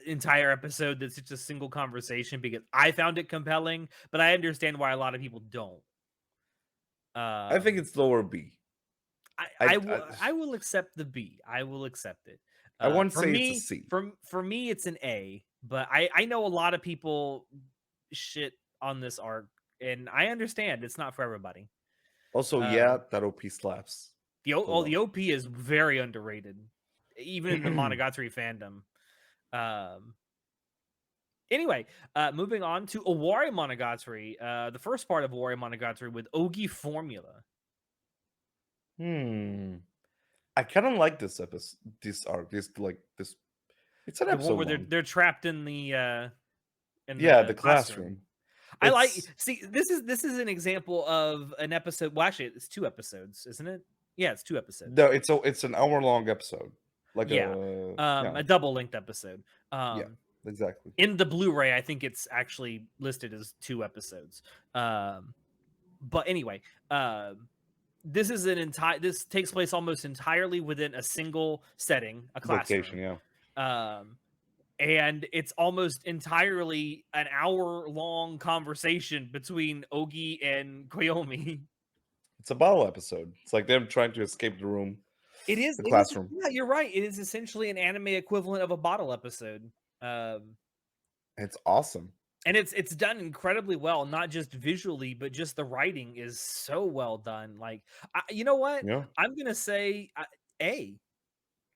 Speaker 2: entire episode that's just a single conversation because I found it compelling, but I understand why a lot of people don't.
Speaker 1: I think
Speaker 2: Um,
Speaker 1: it's lower B.
Speaker 2: I
Speaker 1: I
Speaker 2: will
Speaker 1: I
Speaker 2: I will accept the B. I will accept it.
Speaker 1: I won't
Speaker 2: For
Speaker 1: say it's a
Speaker 2: me,
Speaker 1: C.
Speaker 2: for me, it's an A. But I know a lot of people shit on this arc, and I understand it's not for everybody.
Speaker 1: Also, yeah,
Speaker 2: Um,
Speaker 1: that OP slaps a
Speaker 2: the
Speaker 1: lot.
Speaker 2: OP is very underrated, even in the Monogatari fandom. Um, Anyway, moving on to Owari Monogatari, the first part of Owari Monogatari with Ogi Formula,
Speaker 1: Hmm. I kinda like this arc, this it's an
Speaker 2: the one
Speaker 1: episode
Speaker 2: where
Speaker 1: long.
Speaker 2: they're trapped in
Speaker 1: Yeah, the
Speaker 2: the classroom.
Speaker 1: classroom.
Speaker 2: I like
Speaker 1: It's
Speaker 2: see this is an example of an episode. Well, actually, it's 2 episodes, isn't it? Yeah, it's 2 episodes.
Speaker 1: no, it's an hour-long episode. Like
Speaker 2: Yeah,
Speaker 1: a yeah,
Speaker 2: a double length episode.
Speaker 1: yeah, exactly.
Speaker 2: In the Blu-ray, I think it's actually listed as 2 episodes. Um, but anyway, this is an entire. This takes place almost entirely within a single setting, a
Speaker 1: Location,
Speaker 2: classroom.
Speaker 1: yeah.
Speaker 2: Um, and it's almost entirely an hour long conversation between Ogi and Koyomi.
Speaker 1: It's a battle episode. It's like them trying to escape the room, the
Speaker 2: It is,
Speaker 1: classroom.
Speaker 2: yeah, you're right. It is essentially an anime equivalent of a bottle episode. Um,
Speaker 1: It's awesome.
Speaker 2: and it's done incredibly well, not just visually, but just the writing is so well done. Like, you know what?
Speaker 1: Yeah.
Speaker 2: I'm gonna say A.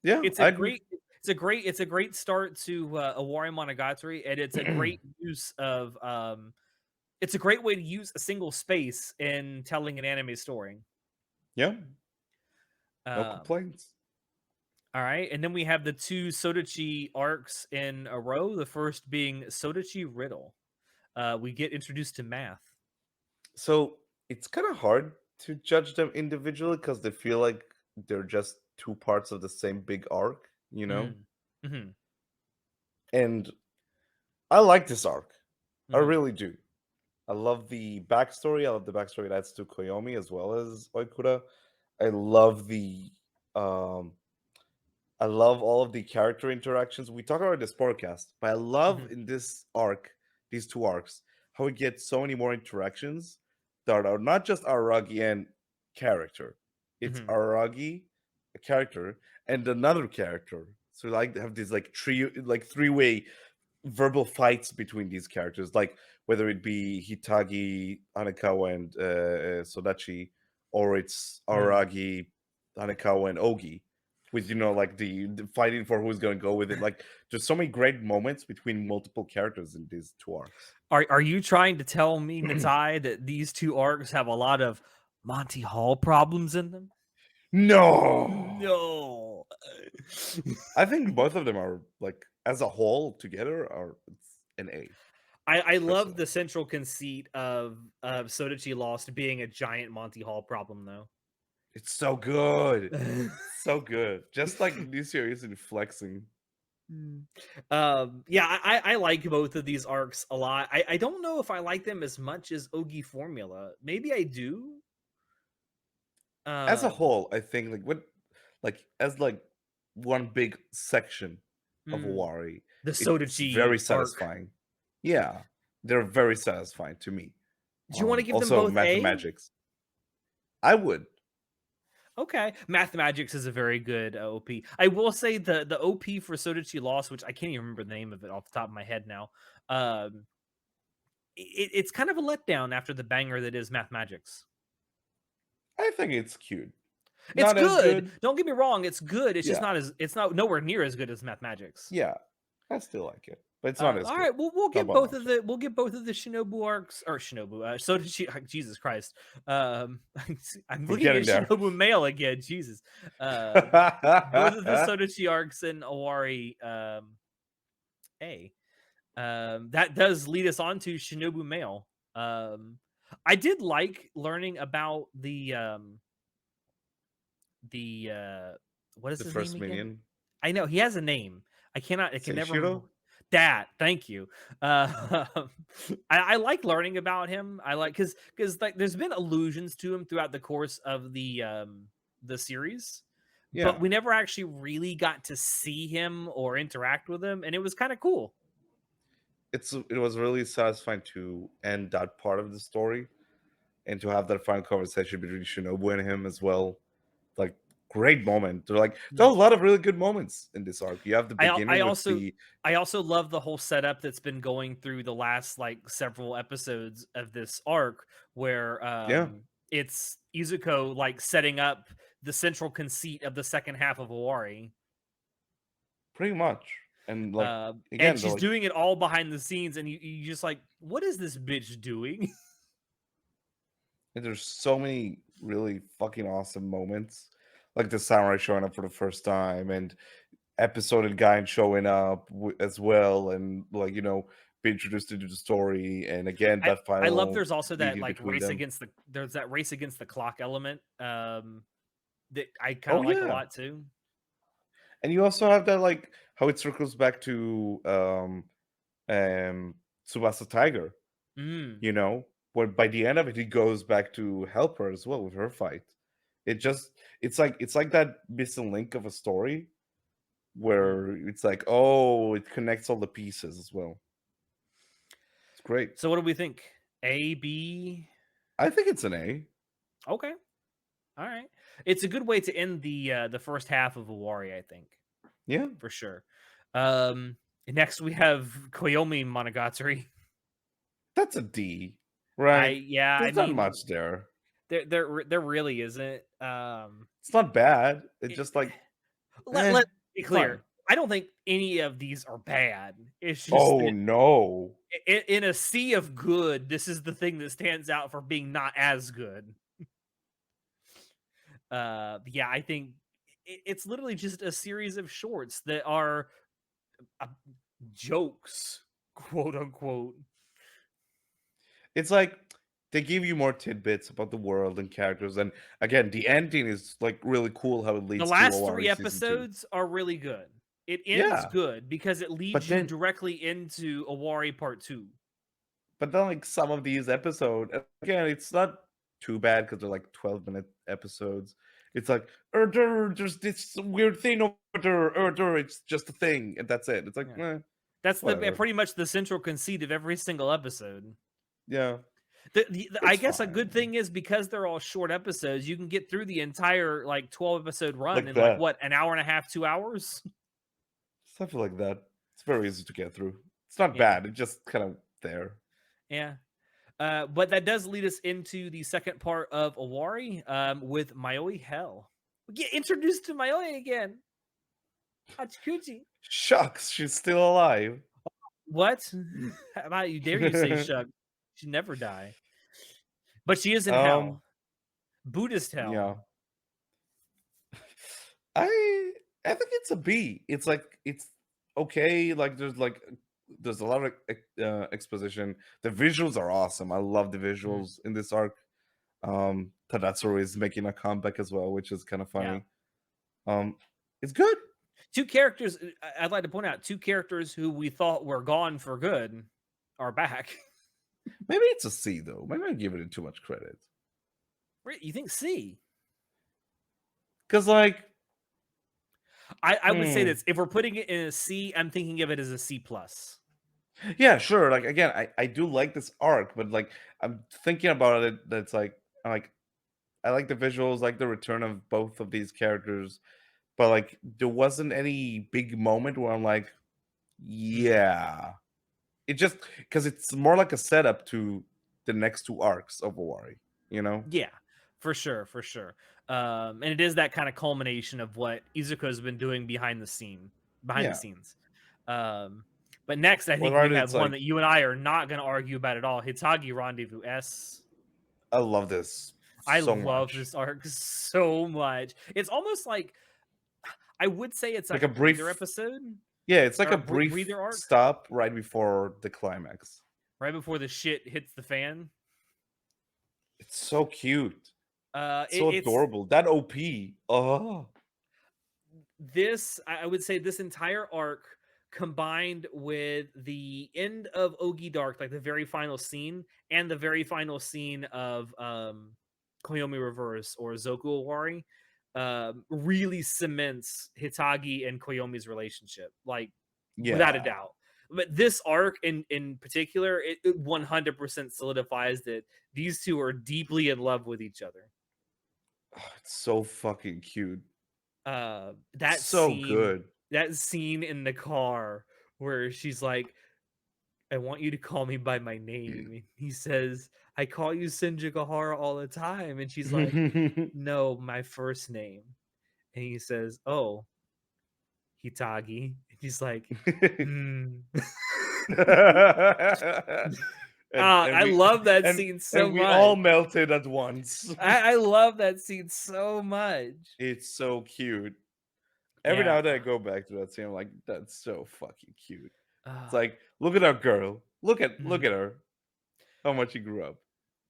Speaker 1: Yeah,
Speaker 2: It's a
Speaker 1: I agree.
Speaker 2: great it's a great start to Owari Monogatari, and it's a great use of it's a great way to use a single space in telling an anime story.
Speaker 1: Yeah, no
Speaker 2: Um,
Speaker 1: complaints.
Speaker 2: all right, and then we have the two Sodachi arcs in a row. The first being Sodachi Riddle. We get introduced to math.
Speaker 1: So, it's kinda hard to judge them individually because they feel like they're just 2 parts of the same big arc, you know?
Speaker 2: Mm. Hmm.
Speaker 1: And I like this arc. I
Speaker 2: Hmm.
Speaker 1: really do. I love the backstory. I love the backstory that's to Koyomi as well as Oikura. I love the um I love all of the character interactions. We talk about this podcast, but I love
Speaker 2: Hmm.
Speaker 1: in this arc, these 2 arcs, how we get so many more interactions that are not just Aragi and character. It's
Speaker 2: Hmm.
Speaker 1: Aragi, a character, and another character. So like they have this like three-way verbal fights between these characters, like whether it be Hitagi, Hanekawa, and Sodachi, or it's
Speaker 2: Hmm.
Speaker 1: Aragi, Hanekawa, and Ogi, with like the fighting for who's going to go with it. Like there's so many great moments between multiple characters in these 2 arcs.
Speaker 2: Are you trying to tell me, Natai, that these two arcs have a lot of Monty Hall problems in them?
Speaker 1: No,
Speaker 2: No.
Speaker 1: I think both of them are like as a whole together are it's an A
Speaker 2: I love
Speaker 1: personally.
Speaker 2: the central conceit of Sodachi Lost being a giant Monty Hall problem, though.
Speaker 1: It's so good, so good. Just like this series in flexing.
Speaker 2: Mm. Yeah, I like both of these arcs a lot. I don't know if I like them as much as Ogi Formula. Maybe I do.
Speaker 1: As a
Speaker 2: Um,
Speaker 1: whole, I think like as like one big section of
Speaker 2: mm,
Speaker 1: Owari,
Speaker 2: the
Speaker 1: it's very
Speaker 2: Sodachi arc.
Speaker 1: satisfying. Yeah, they're very satisfying to me.
Speaker 2: Do you want to give them
Speaker 1: Also
Speaker 2: both A?
Speaker 1: Mathemagics. I would.
Speaker 2: Okay, Mathemagics is a very good OP. I will say the OP for Sodachi Lost, which I can't even remember the name of it off the top of my head now. Um, it's kind of a letdown after the banger that is Mathemagics.
Speaker 1: I think it's cute.
Speaker 2: It's
Speaker 1: Not as
Speaker 2: good.
Speaker 1: good.
Speaker 2: Don't get me wrong, it's good. It's just
Speaker 1: Yeah,
Speaker 2: not as it's not nowhere near as good as Mathemagics.
Speaker 1: yeah. I still like it, but it's not as
Speaker 2: All
Speaker 1: good.
Speaker 2: right, we'll
Speaker 1: Not
Speaker 2: get
Speaker 1: by
Speaker 2: both of
Speaker 1: much.
Speaker 2: the Shinobu arcs or Shinobu. Sodachi, Jesus Christ. Um, I'm
Speaker 1: We're
Speaker 2: looking at
Speaker 1: getting there.
Speaker 2: Shinobu Mail again. Jesus. Both of the Sodachi arcs in Owari A. That does lead us on to Shinobu Mail. I did like learning about the what is
Speaker 1: The
Speaker 2: his name
Speaker 1: first
Speaker 2: again?
Speaker 1: minion,
Speaker 2: I know he has a name. I can never
Speaker 1: Seishiro.
Speaker 2: Thank you. Uh, I like learning about him. I like because like there's been allusions to him throughout the course of the series, but
Speaker 1: Yeah,
Speaker 2: we never actually really got to see him or interact with him, and it was kind of cool.
Speaker 1: it was really satisfying to end that part of the story and to have that final conversation between Shinobu and him as well. Like, great moment. There are a lot of really good moments in this arc. You have the
Speaker 2: I
Speaker 1: beginning with
Speaker 2: also
Speaker 1: the
Speaker 2: I also love the whole setup that's been going through the last like several episodes of this arc where
Speaker 1: yeah,
Speaker 2: it's Izuko like setting up the central conceit of the second half of Owari.
Speaker 1: pretty much. And like
Speaker 2: And
Speaker 1: again,
Speaker 2: she's doing it all behind the scenes, and you just like, what is this bitch doing?
Speaker 1: there's so many really fucking awesome moments, like the samurai showing up for the first time, and episoded guy showing up as well, and like be introduced into the story, and again that
Speaker 2: I love
Speaker 1: final
Speaker 2: there's also that
Speaker 1: meeting
Speaker 2: like
Speaker 1: between them.
Speaker 2: race against the clock element that I kind
Speaker 1: Oh
Speaker 2: of like a
Speaker 1: yeah,
Speaker 2: lot too.
Speaker 1: and you also have that like how it circles back to um Tsubasa Tiger,
Speaker 2: Mm.
Speaker 1: you know, where by the end of it he goes back to help her as well with her fight. It just it's like that missing link of a story
Speaker 2: Mm.
Speaker 1: where it's like, oh, it connects all the pieces as well. It's great.
Speaker 2: So what do we think? A, B?
Speaker 1: I think it's an A.
Speaker 2: Okay. All right. It's a good way to end the first half of Awari, I think,
Speaker 1: Yeah,
Speaker 2: for sure. Um Next we have Koyomi Monogatari.
Speaker 1: that's a D,
Speaker 2: I
Speaker 1: right?
Speaker 2: yeah, I
Speaker 1: There's not
Speaker 2: mean
Speaker 1: much there.
Speaker 2: there really isn't.
Speaker 1: It's not bad. It's
Speaker 2: It,
Speaker 1: just like,
Speaker 2: let's be
Speaker 1: it's fine.
Speaker 2: clear. I don't think any of these are bad. It's just
Speaker 1: Oh
Speaker 2: that
Speaker 1: no.
Speaker 2: in a sea of good, this is the thing that stands out for being not as good. Yeah, I think it's literally just a series of shorts that are uh, jokes, quote unquote.
Speaker 1: It's like they give you more tidbits about the world and characters. And again, the ending is like really cool how it
Speaker 2: The
Speaker 1: leads to
Speaker 2: last
Speaker 1: Owari
Speaker 2: 3
Speaker 1: season 2.
Speaker 2: episodes are really good. It ends
Speaker 1: Yeah.
Speaker 2: good because it
Speaker 1: But
Speaker 2: leads you
Speaker 1: then
Speaker 2: directly into Awari Part 2.
Speaker 1: like some of these episodes, again, it's not too bad because they're like 12-minute episodes. It's like, there's this weird thing over there, it's just a thing, and that's it. It's like,
Speaker 2: Yeah. That's
Speaker 1: whatever.
Speaker 2: pretty much the central conceit of every single episode.
Speaker 1: Yeah,
Speaker 2: I
Speaker 1: it's
Speaker 2: guess a good
Speaker 1: fine.
Speaker 2: thing is because they're all short episodes, you can get through the entire like 12 episode run
Speaker 1: Like
Speaker 2: in like
Speaker 1: that.
Speaker 2: what, an hour and a half, 2 hours?
Speaker 1: Something like that. It's very easy to get through. It's not
Speaker 2: Yeah.
Speaker 1: bad. It's just kind of there.
Speaker 2: Yeah. But that does lead us into the second part of Awari with Mayoi Hell. We get introduced to Mayoi again. Hachikuji.
Speaker 1: Shucks, she's still alive.
Speaker 2: What? How about you dare you say Shug? She never die. But she is in
Speaker 1: Um,
Speaker 2: hell. Buddhist
Speaker 1: yeah.
Speaker 2: hell.
Speaker 1: I think it's a B. It's like it's okay. There's a lot of exposition. The visuals are awesome. I love the
Speaker 2: Mm,
Speaker 1: visuals in this arc. Tadatsuru is making a comeback as well, which is kind of
Speaker 2: yeah.
Speaker 1: funny. It's good.
Speaker 2: Two characters I'd like to point out, two characters who we thought were gone for good are back.
Speaker 1: Maybe it's a C though. Maybe I'm giving it too much credit.
Speaker 2: You think C?
Speaker 1: Cause like,
Speaker 2: I would say
Speaker 1: hmm,
Speaker 2: this. If we're putting it in a C, I'm thinking of it as a C plus.
Speaker 1: yeah, sure. Like again, I do like this arc, but like I'm thinking about it. That's like I like the visuals, like the return of both of these characters, but like there wasn't any big moment where I'm like,
Speaker 2: Mm.
Speaker 1: yeah. It just because it's more like a setup to the next two arcs of Owari, you know?
Speaker 2: Yeah, for sure, for sure. And it is that kind of culmination of what Izuku's been doing behind the
Speaker 1: Yeah.
Speaker 2: scenes. But next, I think we
Speaker 1: Without it,
Speaker 2: have
Speaker 1: it's
Speaker 2: one
Speaker 1: like
Speaker 2: that you and I are not going to argue about at all. Hitagi Rendezvous S.
Speaker 1: I love this
Speaker 2: I
Speaker 1: so
Speaker 2: love
Speaker 1: much.
Speaker 2: this arc so much. It's almost like I would say it's
Speaker 1: Like
Speaker 2: like a
Speaker 1: a
Speaker 2: breather
Speaker 1: brief,
Speaker 2: episode
Speaker 1: yeah, it's like
Speaker 2: or
Speaker 1: a
Speaker 2: a
Speaker 1: brief
Speaker 2: breather arc
Speaker 1: stop right before the climax.
Speaker 2: right before the shit hits the fan.
Speaker 1: It's so cute. It's so
Speaker 2: It's
Speaker 1: adorable. That OP. Oh,
Speaker 2: this. I would say this entire arc combined with the end of Ogi Dark, like the very final scene, and the very final scene of Koyomi Reverse or Zoku Owari, really cements Hitagi and Koyomi's relationship, like without a
Speaker 1: Yeah.
Speaker 2: doubt. But this arc in particular, it 100% solidifies that these two are deeply in love with each other.
Speaker 1: Oh, it's so fucking cute.
Speaker 2: That
Speaker 1: So
Speaker 2: scene,
Speaker 1: good.
Speaker 2: that scene in the car where she's like, "I want you to call me by my name." And he says, "I call you Senjigahara all the time." And she's like, "No, my first name." And he says, "Oh, Hitagi." And he's like, "Hmm."
Speaker 1: and
Speaker 2: I
Speaker 1: we
Speaker 2: love that
Speaker 1: and
Speaker 2: scene so
Speaker 1: and we all
Speaker 2: much.
Speaker 1: melted at once.
Speaker 2: I love that scene so much.
Speaker 1: It's so cute. Every
Speaker 2: Yeah.
Speaker 1: now and then I go back to that scene, I'm like, that's so fucking cute. It's
Speaker 2: Uh,
Speaker 1: like, look at our girl. Look
Speaker 2: mhm.
Speaker 1: at her. How much she grew up.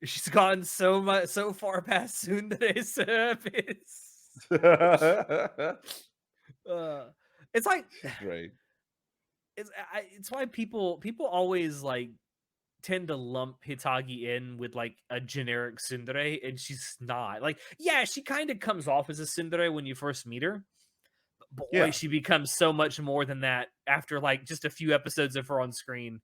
Speaker 2: She's gone so far past tsundere service. Uh, it's like
Speaker 1: She's great.
Speaker 2: it's why people always like tend to lump Hitagi in with like a generic tsundere, and she's not. Like, yeah, she kind of comes off as a tsundere when you first meet her. But boy,
Speaker 1: Yeah.
Speaker 2: she becomes so much more than that after like just a few episodes of her on screen.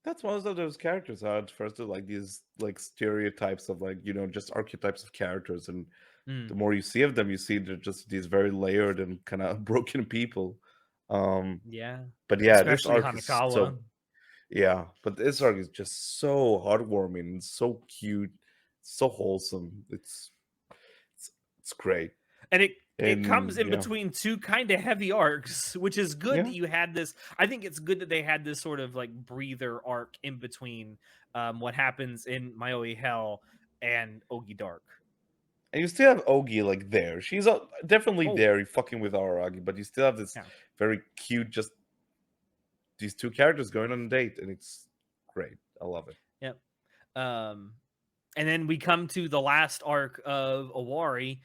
Speaker 1: That's most of those characters are at first are like these like stereotypes of like, just archetypes of characters. And the
Speaker 2: Mm,
Speaker 1: more you see of them, you see they're just these very layered and kind of broken people. Um,
Speaker 2: yeah,
Speaker 1: but yeah, this
Speaker 2: especially
Speaker 1: arc is
Speaker 2: Hanakawa.
Speaker 1: so yeah, but this arc is just so heartwarming and so cute, so wholesome. It's it's great.
Speaker 2: And it comes
Speaker 1: And
Speaker 2: in between two kind of heavy arcs, which is good that
Speaker 1: yeah,
Speaker 2: you had this. I think it's good that they had this sort of like breather arc in between what happens in Maoi Hell and Ogi Dark.
Speaker 1: and you still have Ogi like there. She's definitely
Speaker 2: Oh,
Speaker 1: there, fucking with Araragi, but you still have this
Speaker 2: yeah.
Speaker 1: very cute, just these two characters going on a date, and it's great. I love it.
Speaker 2: Yep. Um, and then we come to the last arc of Owari,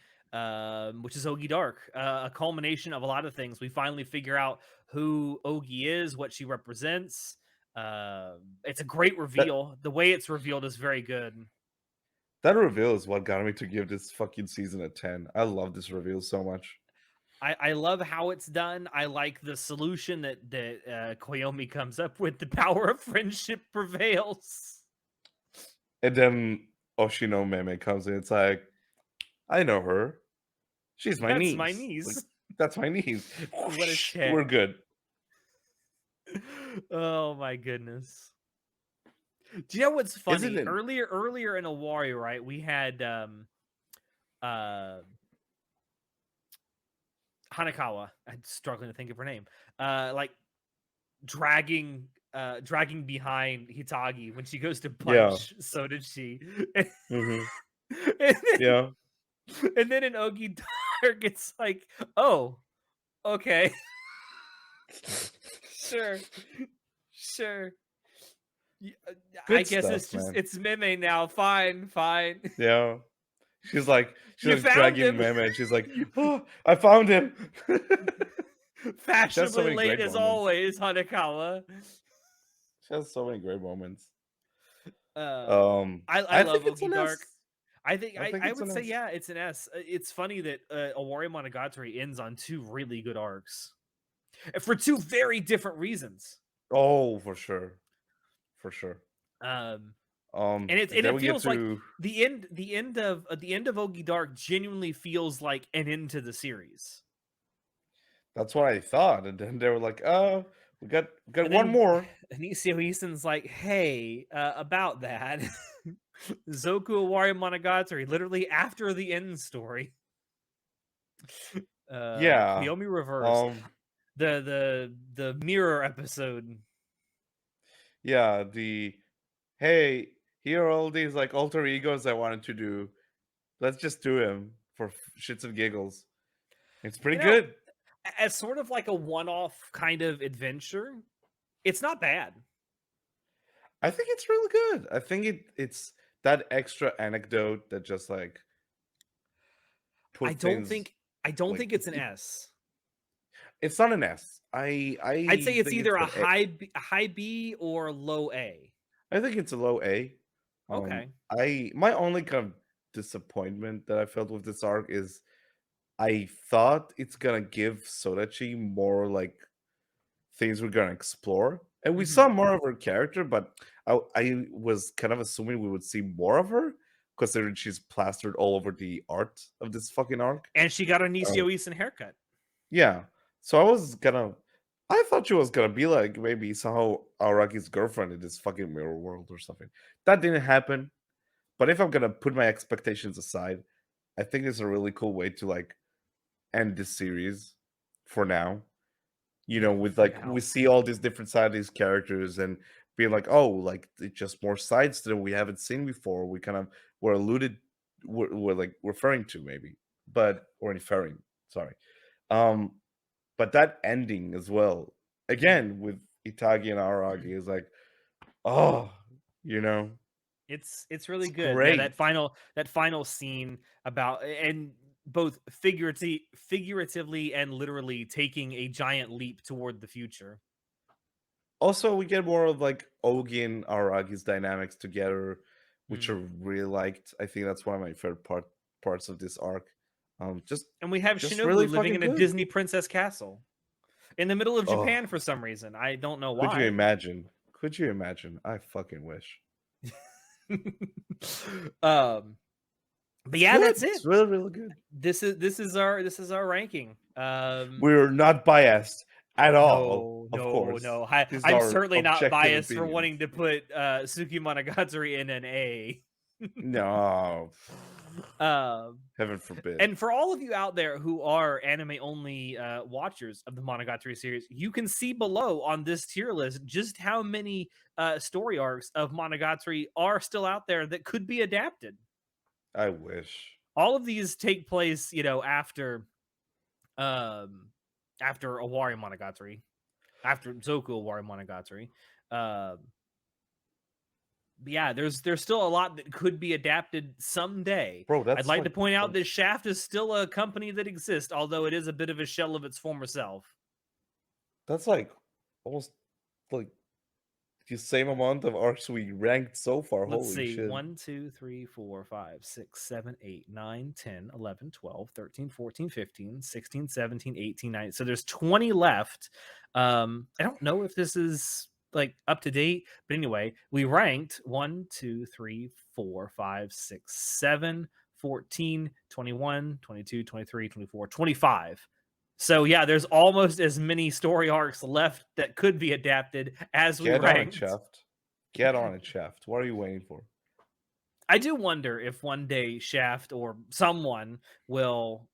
Speaker 2: which is Ogi Dark, a culmination of a lot of things. We finally figure out who Ogi is, what she represents. It's a great
Speaker 1: That
Speaker 2: reveal. The way it's revealed is very good.
Speaker 1: that reveal is what got me to give this fucking season a 10. I love this reveal so much.
Speaker 2: I love how it's done. I like the solution that Koyomi comes up with. The power of friendship prevails.
Speaker 1: And then Oshino Meme comes in. It's like, I know her. She's my
Speaker 2: That's my
Speaker 1: niece. Like,
Speaker 2: niece.
Speaker 1: that's my niece.
Speaker 2: What a
Speaker 1: Whoosh, we're
Speaker 2: shit.
Speaker 1: good.
Speaker 2: Oh my goodness. Do you know what's
Speaker 1: Isn't
Speaker 2: funny?
Speaker 1: it?
Speaker 2: Earlier in Awari, right? We had uh Hanakawa. I'm struggling to think of her name. Like dragging behind Hitagi when she goes to
Speaker 1: Yeah.
Speaker 2: punch. So did she.
Speaker 1: Hmm.
Speaker 2: and, then,
Speaker 1: Yeah.
Speaker 2: and then in Ogi Dark, it's like, oh, okay, sure, sure. I
Speaker 1: Good
Speaker 2: guess
Speaker 1: stuff, man.
Speaker 2: it's Meme now. Fine, fine.
Speaker 1: Yeah. She's
Speaker 2: You
Speaker 1: like
Speaker 2: found
Speaker 1: dragging
Speaker 2: him.
Speaker 1: Meme and she's like,
Speaker 2: You
Speaker 1: oh, I found him. She has so
Speaker 2: fashionably
Speaker 1: many
Speaker 2: late
Speaker 1: great
Speaker 2: as
Speaker 1: moments.
Speaker 2: always, Hanakawa.
Speaker 1: She has so many great moments.
Speaker 2: Uh, I
Speaker 1: I
Speaker 2: love
Speaker 1: think it's
Speaker 2: Ogi
Speaker 1: an
Speaker 2: Dark.
Speaker 1: S.
Speaker 2: I think
Speaker 1: I think
Speaker 2: I
Speaker 1: it's
Speaker 2: would
Speaker 1: an
Speaker 2: say
Speaker 1: S.
Speaker 2: yeah, it's an S. It's funny that Owari Monogatari ends on two really good arcs for two very different reasons.
Speaker 1: Oh, for sure. For sure.
Speaker 2: Um,
Speaker 1: And
Speaker 2: and
Speaker 1: then
Speaker 2: it
Speaker 1: we get
Speaker 2: feels like
Speaker 1: to
Speaker 2: the end of Ogi Dark genuinely feels like an end to the series.
Speaker 1: that's what I thought. And then they were like, oh, we got
Speaker 2: And
Speaker 1: one
Speaker 2: then
Speaker 1: more.
Speaker 2: Anicio Easton's like, "Hey, about that, Zoku Owari Monogatari, literally after the end story,
Speaker 1: Yeah.
Speaker 2: Koyomi Reverse,
Speaker 1: Um,
Speaker 2: the mirror episode."
Speaker 1: yeah, the hey, here are all these like alter egos I wanted to do. Let's just do him for shits and giggles. It's pretty
Speaker 2: You know,
Speaker 1: good.
Speaker 2: as sort of like a one-off kind of adventure, it's not bad.
Speaker 1: I think it's really good. I think it's that extra anecdote that just like
Speaker 2: I
Speaker 1: put
Speaker 2: don't
Speaker 1: things
Speaker 2: think I don't
Speaker 1: like
Speaker 2: think it's an S.
Speaker 1: It's not an S.
Speaker 2: I'd say
Speaker 1: I
Speaker 2: it's
Speaker 1: think
Speaker 2: either
Speaker 1: it's
Speaker 2: a
Speaker 1: an A.
Speaker 2: high B or low A.
Speaker 1: I think it's a low A.
Speaker 2: Okay.
Speaker 1: I my only kind of disappointment that I felt with this arc is I thought it's gonna give Sodachi more like things we're gonna explore, and we saw
Speaker 2: Mhm.
Speaker 1: more of her character, but I was kind of assuming we would see more of her considering she's plastered all over the art of this fucking arc.
Speaker 2: And she got a
Speaker 1: Um,
Speaker 2: Nisio Isin haircut.
Speaker 1: yeah, so I was gonna. I thought she was gonna be like maybe somehow Araki's girlfriend in this fucking mirror world or something. That didn't happen. But if I'm gonna put my expectations aside, I think it's a really cool way to like end this series for now. You know, with
Speaker 2: For
Speaker 1: like we
Speaker 2: now.
Speaker 1: see all these different side of these characters and being like, oh, like it's just more sides that we haven't seen before. We kind of were alluded, we're like referring to maybe, but or inferring. Sorry. Um, but that ending as well, again with Itagi and Aragi is like, oh, you know,
Speaker 2: It's really
Speaker 1: it's
Speaker 2: good. Yeah,
Speaker 1: great.
Speaker 2: that final scene about and both figuratively and literally taking a giant leap toward the future.
Speaker 1: Also, we get more of like Ogi and Aragi's dynamics together, which I
Speaker 2: Mm.
Speaker 1: really liked. I think that's one of my favorite parts of this arc. Just
Speaker 2: And we have
Speaker 1: just really
Speaker 2: Shinobu living
Speaker 1: fucking
Speaker 2: in a
Speaker 1: good.
Speaker 2: Disney princess castle in the middle of
Speaker 1: Oh,
Speaker 2: Japan for some reason. I don't know
Speaker 1: could you
Speaker 2: why.
Speaker 1: imagine? Could you imagine? I fucking wish.
Speaker 2: um but
Speaker 1: It's
Speaker 2: yeah,
Speaker 1: good.
Speaker 2: that's
Speaker 1: It's
Speaker 2: it.
Speaker 1: really, really good.
Speaker 2: This is our ranking.
Speaker 1: We're not biased at all,
Speaker 2: No,
Speaker 1: of
Speaker 2: no,
Speaker 1: course.
Speaker 2: no.
Speaker 1: These
Speaker 2: I'm
Speaker 1: are
Speaker 2: certainly not
Speaker 1: objective
Speaker 2: biased for
Speaker 1: opinions.
Speaker 2: wanting to put Suki Monogatari in an A.
Speaker 1: No,
Speaker 2: um,
Speaker 1: heaven forbid.
Speaker 2: and for all of you out there who are anime only watchers of the Monogatari series, you can see below on this tier list just how many story arcs of Monogatari are still out there that could be adapted.
Speaker 1: I wish.
Speaker 2: All of these take place, um, after Owari Monogatari, after Zoku Owari Monogatari. Um, but yeah, there's still a lot that could be adapted someday.
Speaker 1: Bro,
Speaker 2: I'd
Speaker 1: that's
Speaker 2: like to
Speaker 1: like
Speaker 2: point out that Shaft is still a company that exists, although it is a bit of a shell of its former self.
Speaker 1: that's like almost like the same amount of arcs we ranked so far.
Speaker 2: Let's
Speaker 1: Holy
Speaker 2: see.
Speaker 1: shit.
Speaker 2: 1, 2, 3, 4, 5, 6, 7, 8, 9, 10, 11, 12, 13, 14, 15, 16, 17, 18, 19. So there's 20 left. I don't know if this is like up to date, but anyway, we ranked 1, 2, 3, 4, 5, 6, 7, 14, 21, 22, 23, 24, 25. So yeah, there's almost as many story arcs left that could be adapted as we
Speaker 1: Get on it,
Speaker 2: ranked.
Speaker 1: Shaft. Get on it, Shaft. What are you waiting for?
Speaker 2: I do wonder if one day Shaft or someone will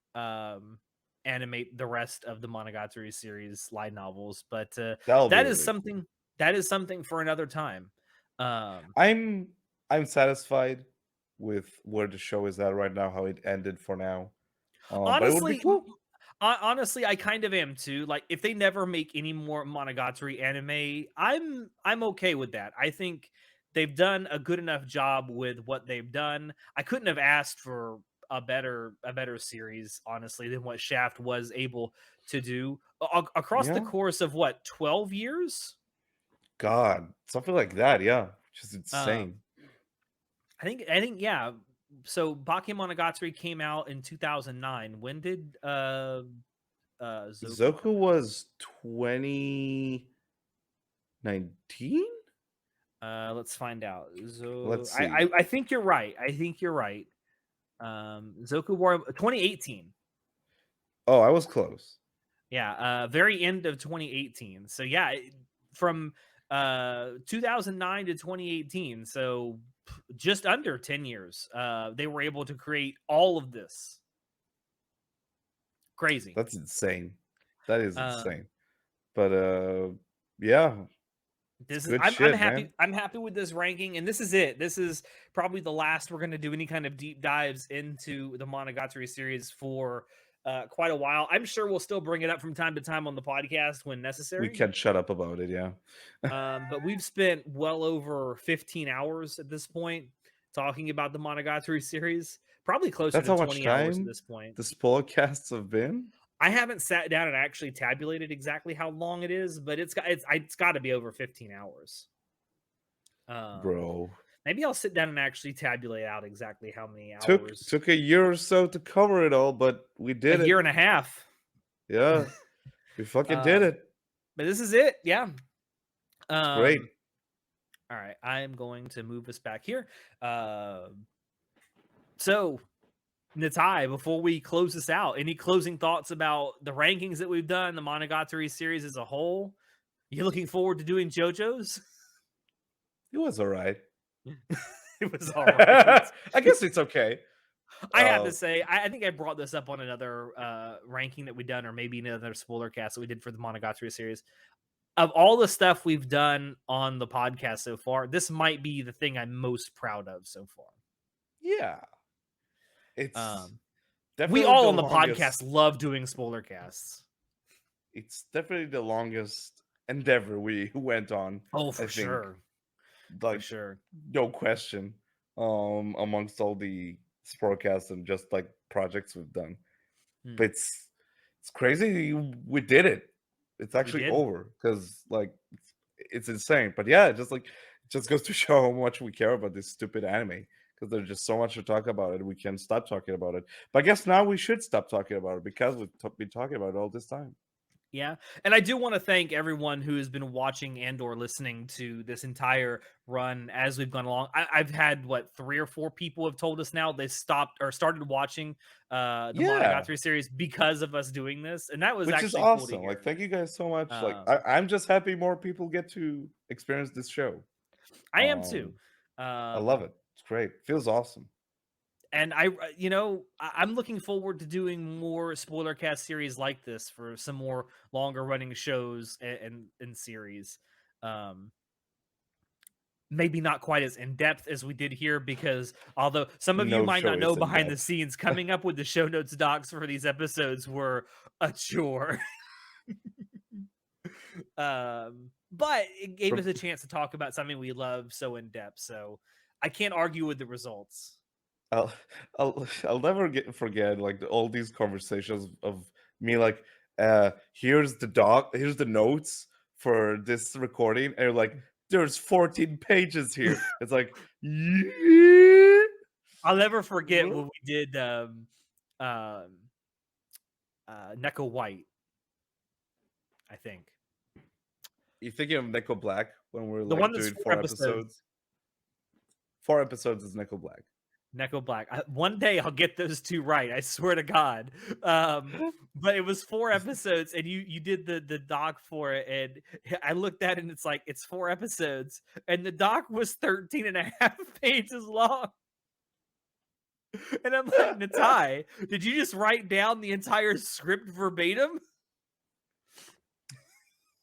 Speaker 2: animate the rest of the Monogatari series light novels, but
Speaker 1: That'll be
Speaker 2: that is
Speaker 1: really cool.
Speaker 2: something that is something for another time. Um,
Speaker 1: I'm I'm satisfied with where the show is at right now, how it ended for now. But it would be
Speaker 2: honestly,
Speaker 1: cool.
Speaker 2: honestly, I kind of am too. Like, if they never make any more Monogatari anime, I'm okay with that. I think they've done a good enough job with what they've done. I couldn't have asked for a better series, honestly, than what Shaft was able to do across the
Speaker 1: Yeah.
Speaker 2: course of what 12 years.
Speaker 1: God, something like that, yeah. Which is
Speaker 2: Um,
Speaker 1: insane.
Speaker 2: I think yeah. So Baki Monogatari came out in 2009. When did Zoku
Speaker 1: Zoku
Speaker 2: come out?
Speaker 1: was 2019?
Speaker 2: Let's find out.
Speaker 1: Let's
Speaker 2: I
Speaker 1: see.
Speaker 2: think you're right. I think you're right. Zoku War 2018.
Speaker 1: Oh, I was close.
Speaker 2: Yeah, very end of 2018. So yeah, from 2009 to 2018. So just under 10 years. They were able to create all of this. Crazy.
Speaker 1: That's insane. That is
Speaker 2: Um,
Speaker 1: insane. But yeah, it's
Speaker 2: This is
Speaker 1: good
Speaker 2: I'm
Speaker 1: shit,
Speaker 2: happy
Speaker 1: man.
Speaker 2: I'm happy with this ranking, and this is it. This is probably the last we're going to do any kind of deep dives into the Monogatari series for quite a while. I'm sure we'll still bring it up from time to time on the podcast when
Speaker 1: We
Speaker 2: necessary.
Speaker 1: can't shut up about it, yeah.
Speaker 2: But we've spent well over 15 hours at this point talking about the Monogatari series, probably closer
Speaker 1: That's
Speaker 2: to
Speaker 1: how much
Speaker 2: 20 hours at
Speaker 1: time
Speaker 2: this point.
Speaker 1: the spoilercasts have been?
Speaker 2: I haven't sat down and actually tabulated exactly how long it is, but it's got to be over 15 hours.
Speaker 1: bro.
Speaker 2: Maybe I'll sit down and actually tabulate out exactly how many
Speaker 1: Took
Speaker 2: hours.
Speaker 1: took a year or so to cover it all, but we
Speaker 2: A
Speaker 1: did it.
Speaker 2: year and a half.
Speaker 1: Yeah, we fucking did
Speaker 2: Um,
Speaker 1: it.
Speaker 2: but this is it. Yeah.
Speaker 1: It's great.
Speaker 2: Um, all right. I am going to move us back here. So Natai, before we close this out, any closing thoughts about the rankings that we've done, the Monogatari series as a whole? You looking forward to doing JoJo's?
Speaker 1: It was all right.
Speaker 2: It was all right.
Speaker 1: I guess it's okay.
Speaker 2: I have to
Speaker 1: Uh,
Speaker 2: say, I think I brought this up on another ranking that we done, or maybe another spoiler cast that we did for the Monogatari series. Of all the stuff we've done on the podcast so far, this might be the thing I'm most proud of so far.
Speaker 1: yeah, it's
Speaker 2: Um, we
Speaker 1: definitely
Speaker 2: all
Speaker 1: the
Speaker 2: on the podcast
Speaker 1: longest.
Speaker 2: love doing spoiler casts.
Speaker 1: It's definitely the longest endeavor we went on.
Speaker 2: Oh,
Speaker 1: I
Speaker 2: for
Speaker 1: think,
Speaker 2: sure. For
Speaker 1: like,
Speaker 2: sure.
Speaker 1: no question. Amongst all the sportcasts and just like projects we've done,
Speaker 2: Hmm.
Speaker 1: but it's crazy we did it. It's
Speaker 2: We
Speaker 1: actually
Speaker 2: did.
Speaker 1: over because like it's insane. But yeah, just like it just goes to show how much we care about this stupid anime because there's just so much to talk about it. We can't stop talking about it. But I guess now we should stop talking about it because we've been talking about it all this time.
Speaker 2: Yeah. And I do want to thank everyone who has been watching and or listening to this entire run as we've gone along. I've had what 3 or 4 people have told us now they stopped or started watching the
Speaker 1: Yeah,
Speaker 2: Monogatari series because of us doing this. And that was
Speaker 1: which is
Speaker 2: actually cool to
Speaker 1: awesome. Like,
Speaker 2: hear.
Speaker 1: thank you guys so much. Like,
Speaker 2: Um,
Speaker 1: I'm just happy more people get to experience this show.
Speaker 2: I am too.
Speaker 1: Um, I love
Speaker 2: Um,
Speaker 1: it. It's great. Feels awesome.
Speaker 2: and I'm looking forward to doing more spoiler cast series like this for some more longer running shows and series. Um, maybe not quite as in depth as we did here because although some of you
Speaker 1: No
Speaker 2: might
Speaker 1: show
Speaker 2: not know
Speaker 1: is in
Speaker 2: behind the
Speaker 1: depth.
Speaker 2: scenes, coming up with the show notes docs for these episodes were a chore. But it gave us a chance to talk about something we love so in depth. So I can't argue with the results.
Speaker 1: I'll I'll never forget like all these conversations of me like here's the here's the notes for this recording and you're like there's 14 pages here. It's like yeah.
Speaker 2: I'll never forget
Speaker 1: What?
Speaker 2: when we did um Neko White, I think.
Speaker 1: You thinking of Nickel Black when we're
Speaker 2: The one
Speaker 1: like
Speaker 2: that's
Speaker 1: doing
Speaker 2: 4
Speaker 1: four
Speaker 2: episodes.
Speaker 1: episodes? 4 episodes is Nickel Black.
Speaker 2: Neko Black. One day I'll get those 2 right. I swear to God. But it was 4 episodes, and you did the doc for it, and I looked at it, and it's like it's 4 episodes, and the doc was 13 and a half pages long. And I'm like, Natai, did you just write down the entire script verbatim?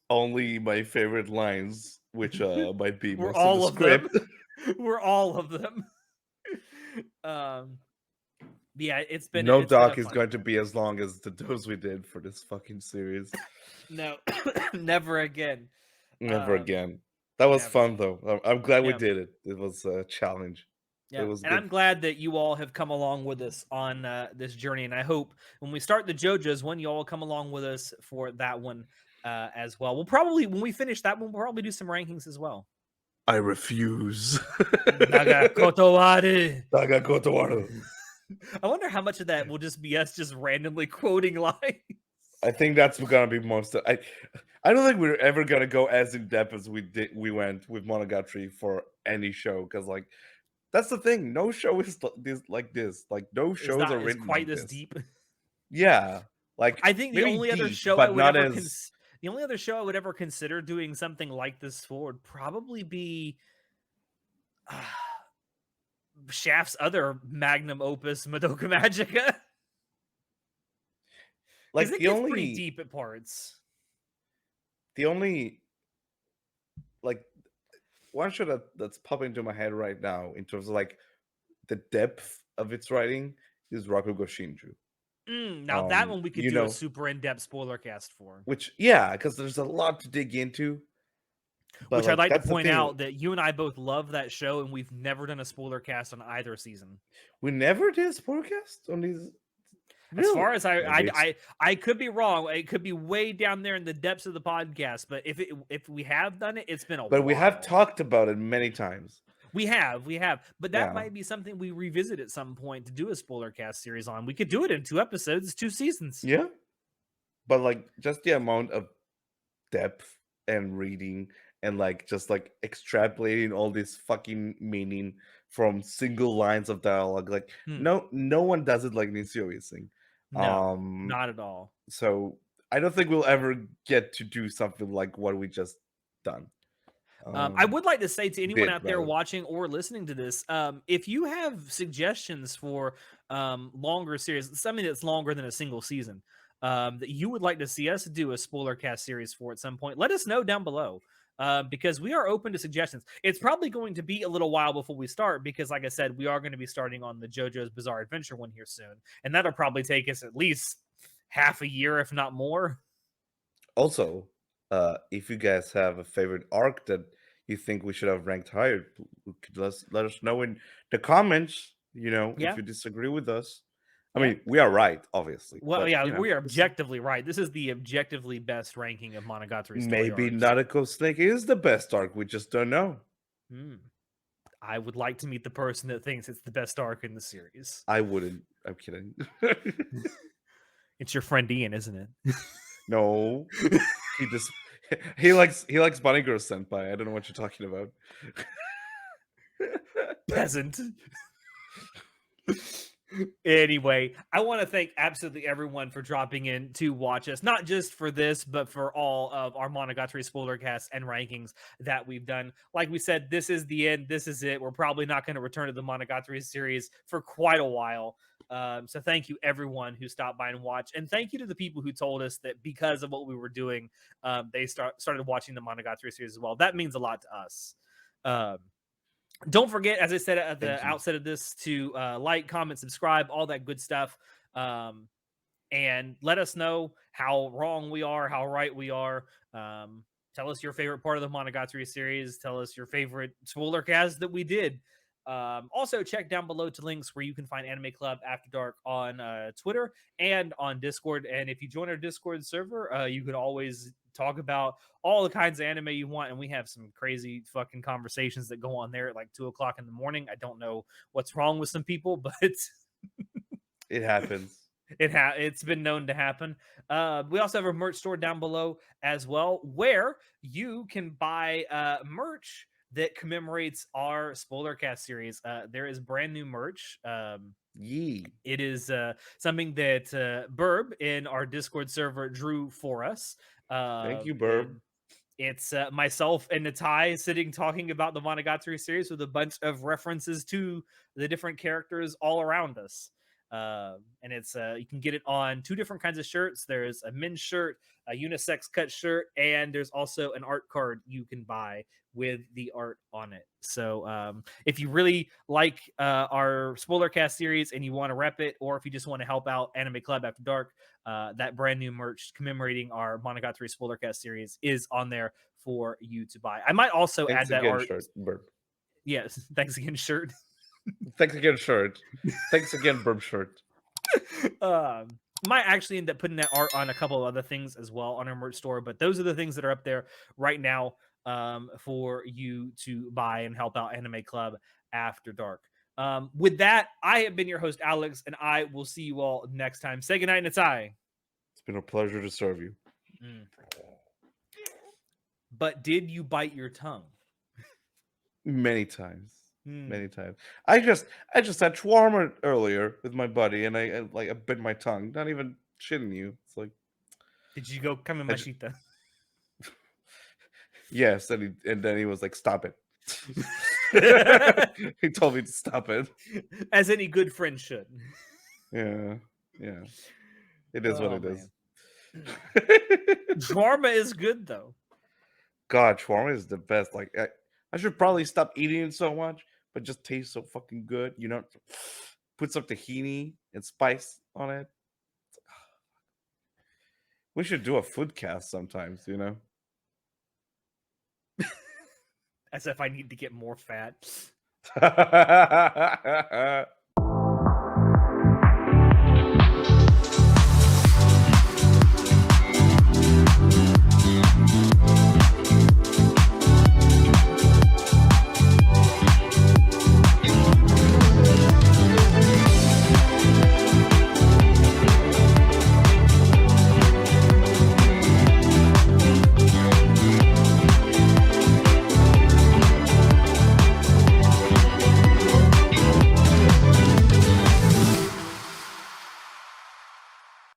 Speaker 1: Only my favorite lines, which might be
Speaker 2: We're
Speaker 1: most of the
Speaker 2: all of them.
Speaker 1: script.
Speaker 2: We're all of them. Um, yeah,
Speaker 1: No
Speaker 2: it's been a
Speaker 1: doc is
Speaker 2: fun
Speaker 1: going to
Speaker 2: time.
Speaker 1: be as long as the dose we did for this fucking series.
Speaker 2: No, never again.
Speaker 1: Never
Speaker 2: Um,
Speaker 1: again. That was
Speaker 2: never.
Speaker 1: fun though. I'm glad we
Speaker 2: Yeah.
Speaker 1: did it. It was a challenge. It
Speaker 2: Yeah,
Speaker 1: was
Speaker 2: and
Speaker 1: good.
Speaker 2: I'm glad that you all have come along with us on this journey, and I hope when we start the JoJo's one, you all will come along with us for that one as well. We'll probably, when we finish that one, we'll probably do some rankings as well.
Speaker 1: I refuse.
Speaker 2: Naga Kotowari.
Speaker 1: Daga Kotowaru.
Speaker 2: I wonder how much of that will just be us just randomly quoting lines.
Speaker 1: I think that's gonna be most. I don't think we're ever gonna go as in depth as we went with Monogatari for any show because like that's the thing. No show is this like this. Like no shows are
Speaker 2: Is
Speaker 1: written
Speaker 2: quite
Speaker 1: like
Speaker 2: this
Speaker 1: this.
Speaker 2: deep.
Speaker 1: Yeah, like
Speaker 2: I think the
Speaker 1: maybe
Speaker 2: only other
Speaker 1: deep,
Speaker 2: show I
Speaker 1: but
Speaker 2: would
Speaker 1: not
Speaker 2: ever
Speaker 1: as
Speaker 2: the only other show I would ever consider doing something like this for would probably be Shaft's other magnum opus, Madoka Magica, because
Speaker 1: like
Speaker 2: it gets pretty deep at parts.
Speaker 1: the only like one show that's popping into my head right now in terms of like the depth of its writing is Rakugo Shinju.
Speaker 2: Now that one we could
Speaker 1: You
Speaker 2: do a
Speaker 1: know,
Speaker 2: super in-depth spoiler cast for.
Speaker 1: which yeah, because there's a lot to dig into. But
Speaker 2: Which I'd
Speaker 1: like
Speaker 2: like to
Speaker 1: that's the
Speaker 2: point
Speaker 1: thing,
Speaker 2: out that you and I both love that show, and we've never done a spoiler cast on either season.
Speaker 1: we never did a podcast on these.
Speaker 2: As far
Speaker 1: Really?
Speaker 2: as
Speaker 1: Maybe it's
Speaker 2: I could be wrong. It could be way down there in the depths of the podcast, but if we have done it, it's been a
Speaker 1: but we have
Speaker 2: while.
Speaker 1: talked about it many times.
Speaker 2: We have, but that
Speaker 1: Yeah.
Speaker 2: might be something we revisit at some point to do a spoiler cast series on. We could do it in 2 episodes, 2 seasons.
Speaker 1: Yeah. But, like, just the amount of depth and reading and, like, just, like, extrapolating all this fucking meaning from single lines of dialogue, like,
Speaker 2: Hmm.
Speaker 1: no one does it like this serious thing.
Speaker 2: No,
Speaker 1: Um,
Speaker 2: not at all.
Speaker 1: so I don't think we'll ever get to do something like what we just done.
Speaker 2: I would like to say to anyone
Speaker 1: Did
Speaker 2: out there
Speaker 1: rather.
Speaker 2: watching or listening to this, if you have suggestions for longer series, something that's longer than a single season, that you would like to see us do a spoiler cast series for at some point, let us know down below. Because we are open to suggestions. It's probably going to be a little while before we start because, like I said, we are going to be starting on the JoJo's Bizarre Adventure one here soon, and that'll probably take us at least half a year, if not more.
Speaker 1: Also, if you guys have a favorite arc that you think we should have ranked higher, could let us know in the comments. You know, if
Speaker 2: Yeah,
Speaker 1: you disagree with us. I
Speaker 2: yeah.
Speaker 1: mean, we are right, obviously,
Speaker 2: Well,
Speaker 1: but
Speaker 2: yeah,
Speaker 1: you know,
Speaker 2: we are
Speaker 1: this is
Speaker 2: objectively right. This is the objectively best ranking of Monogatari story
Speaker 1: maybe
Speaker 2: arcs.
Speaker 1: Nautical Snake is the best arc. We just don't know.
Speaker 2: Hmm. I would like to meet the person that thinks it's the best arc in the series.
Speaker 1: I wouldn't. I'm kidding.
Speaker 2: It's your friend Ian, isn't it?
Speaker 1: No, he just he likes Bunny Girl Senpai. I don't know what you're talking about.
Speaker 2: Peasant. Anyway, I want to thank absolutely everyone for dropping in to watch us, not just for this, but for all of our Monogatari spoiler casts and rankings that we've done. Like we said, this is the end. This is it. We're probably not going to return to the Monogatari series for quite a while. So thank you everyone who stopped by and watched, and thank you to the people who told us that because of what we were doing, they started watching the Monogatari series as well. That means a lot to us. Um, don't forget, as I said at the
Speaker 1: Thank you.
Speaker 2: outset of this, to like, comment, subscribe, all that good stuff. And let us know how wrong we are, how right we are. Tell us your favorite part of the Monogatari series. Tell us your favorite spoiler cast that we did. Also, check down below to links where you can find Anime Club After Dark on Twitter and on Discord. And if you join our Discord server, you can always talk about all the kinds of anime you want. And we have some crazy fucking conversations that go on there at like 2 o'clock in the morning. I don't know what's wrong with some people, but
Speaker 1: It happens.
Speaker 2: it's been known to happen. We also have a merch store down below as well, where you can buy merch that commemorates our Spoilercast series. There is brand new merch.
Speaker 1: Yee.
Speaker 2: It is something that Burb in our Discord server drew for us.
Speaker 1: Thank you, Burb.
Speaker 2: And it's myself and Natai sitting talking about the Monogatari series with a bunch of references to the different characters all around us. And it's you can get it on 2 different kinds of shirts. There's a men's shirt, a unisex cut shirt, and there's also an art card you can buy with the art on it. So if you really like our Spoilercast series and you want to rep it, or if you just want to help out Anime Club After Dark, that brand new merch commemorating our Monogatari Spoilercast series is on there for you to buy. I might also
Speaker 1: Thanks
Speaker 2: add that
Speaker 1: again,
Speaker 2: art.
Speaker 1: shirt, Burb.
Speaker 2: Yes, thanks again, shirt.
Speaker 1: Thanks again, shirt. Thanks again, Burb shirt.
Speaker 2: Might actually end up putting that art on a couple of other things as well on our merch store, but those are the things that are up there right now for you to buy and help out Anime Club After Dark. With that, I have been your host, Alex, and I will see you all next time. Say goodnight, Natai.
Speaker 1: It's been a pleasure to serve you.
Speaker 2: But did you bite your tongue?
Speaker 1: Many times. Many times. I just had shawarma earlier with my buddy, and I bit my tongue. Not even shitting you. It's like,
Speaker 2: Did you go come in machita?
Speaker 1: yes, and then he was like, "Stop it." He told me to stop it.
Speaker 2: As any good friend should.
Speaker 1: Yeah. It is what it is.
Speaker 2: Shawarma is good though.
Speaker 1: God, shawarma is the best. Like, I should probably stop eating it so much, but it just tastes so fucking good. You know, put some tahini and spice on it. We should do a food cast sometimes, you know?
Speaker 2: As if I need to get more fat.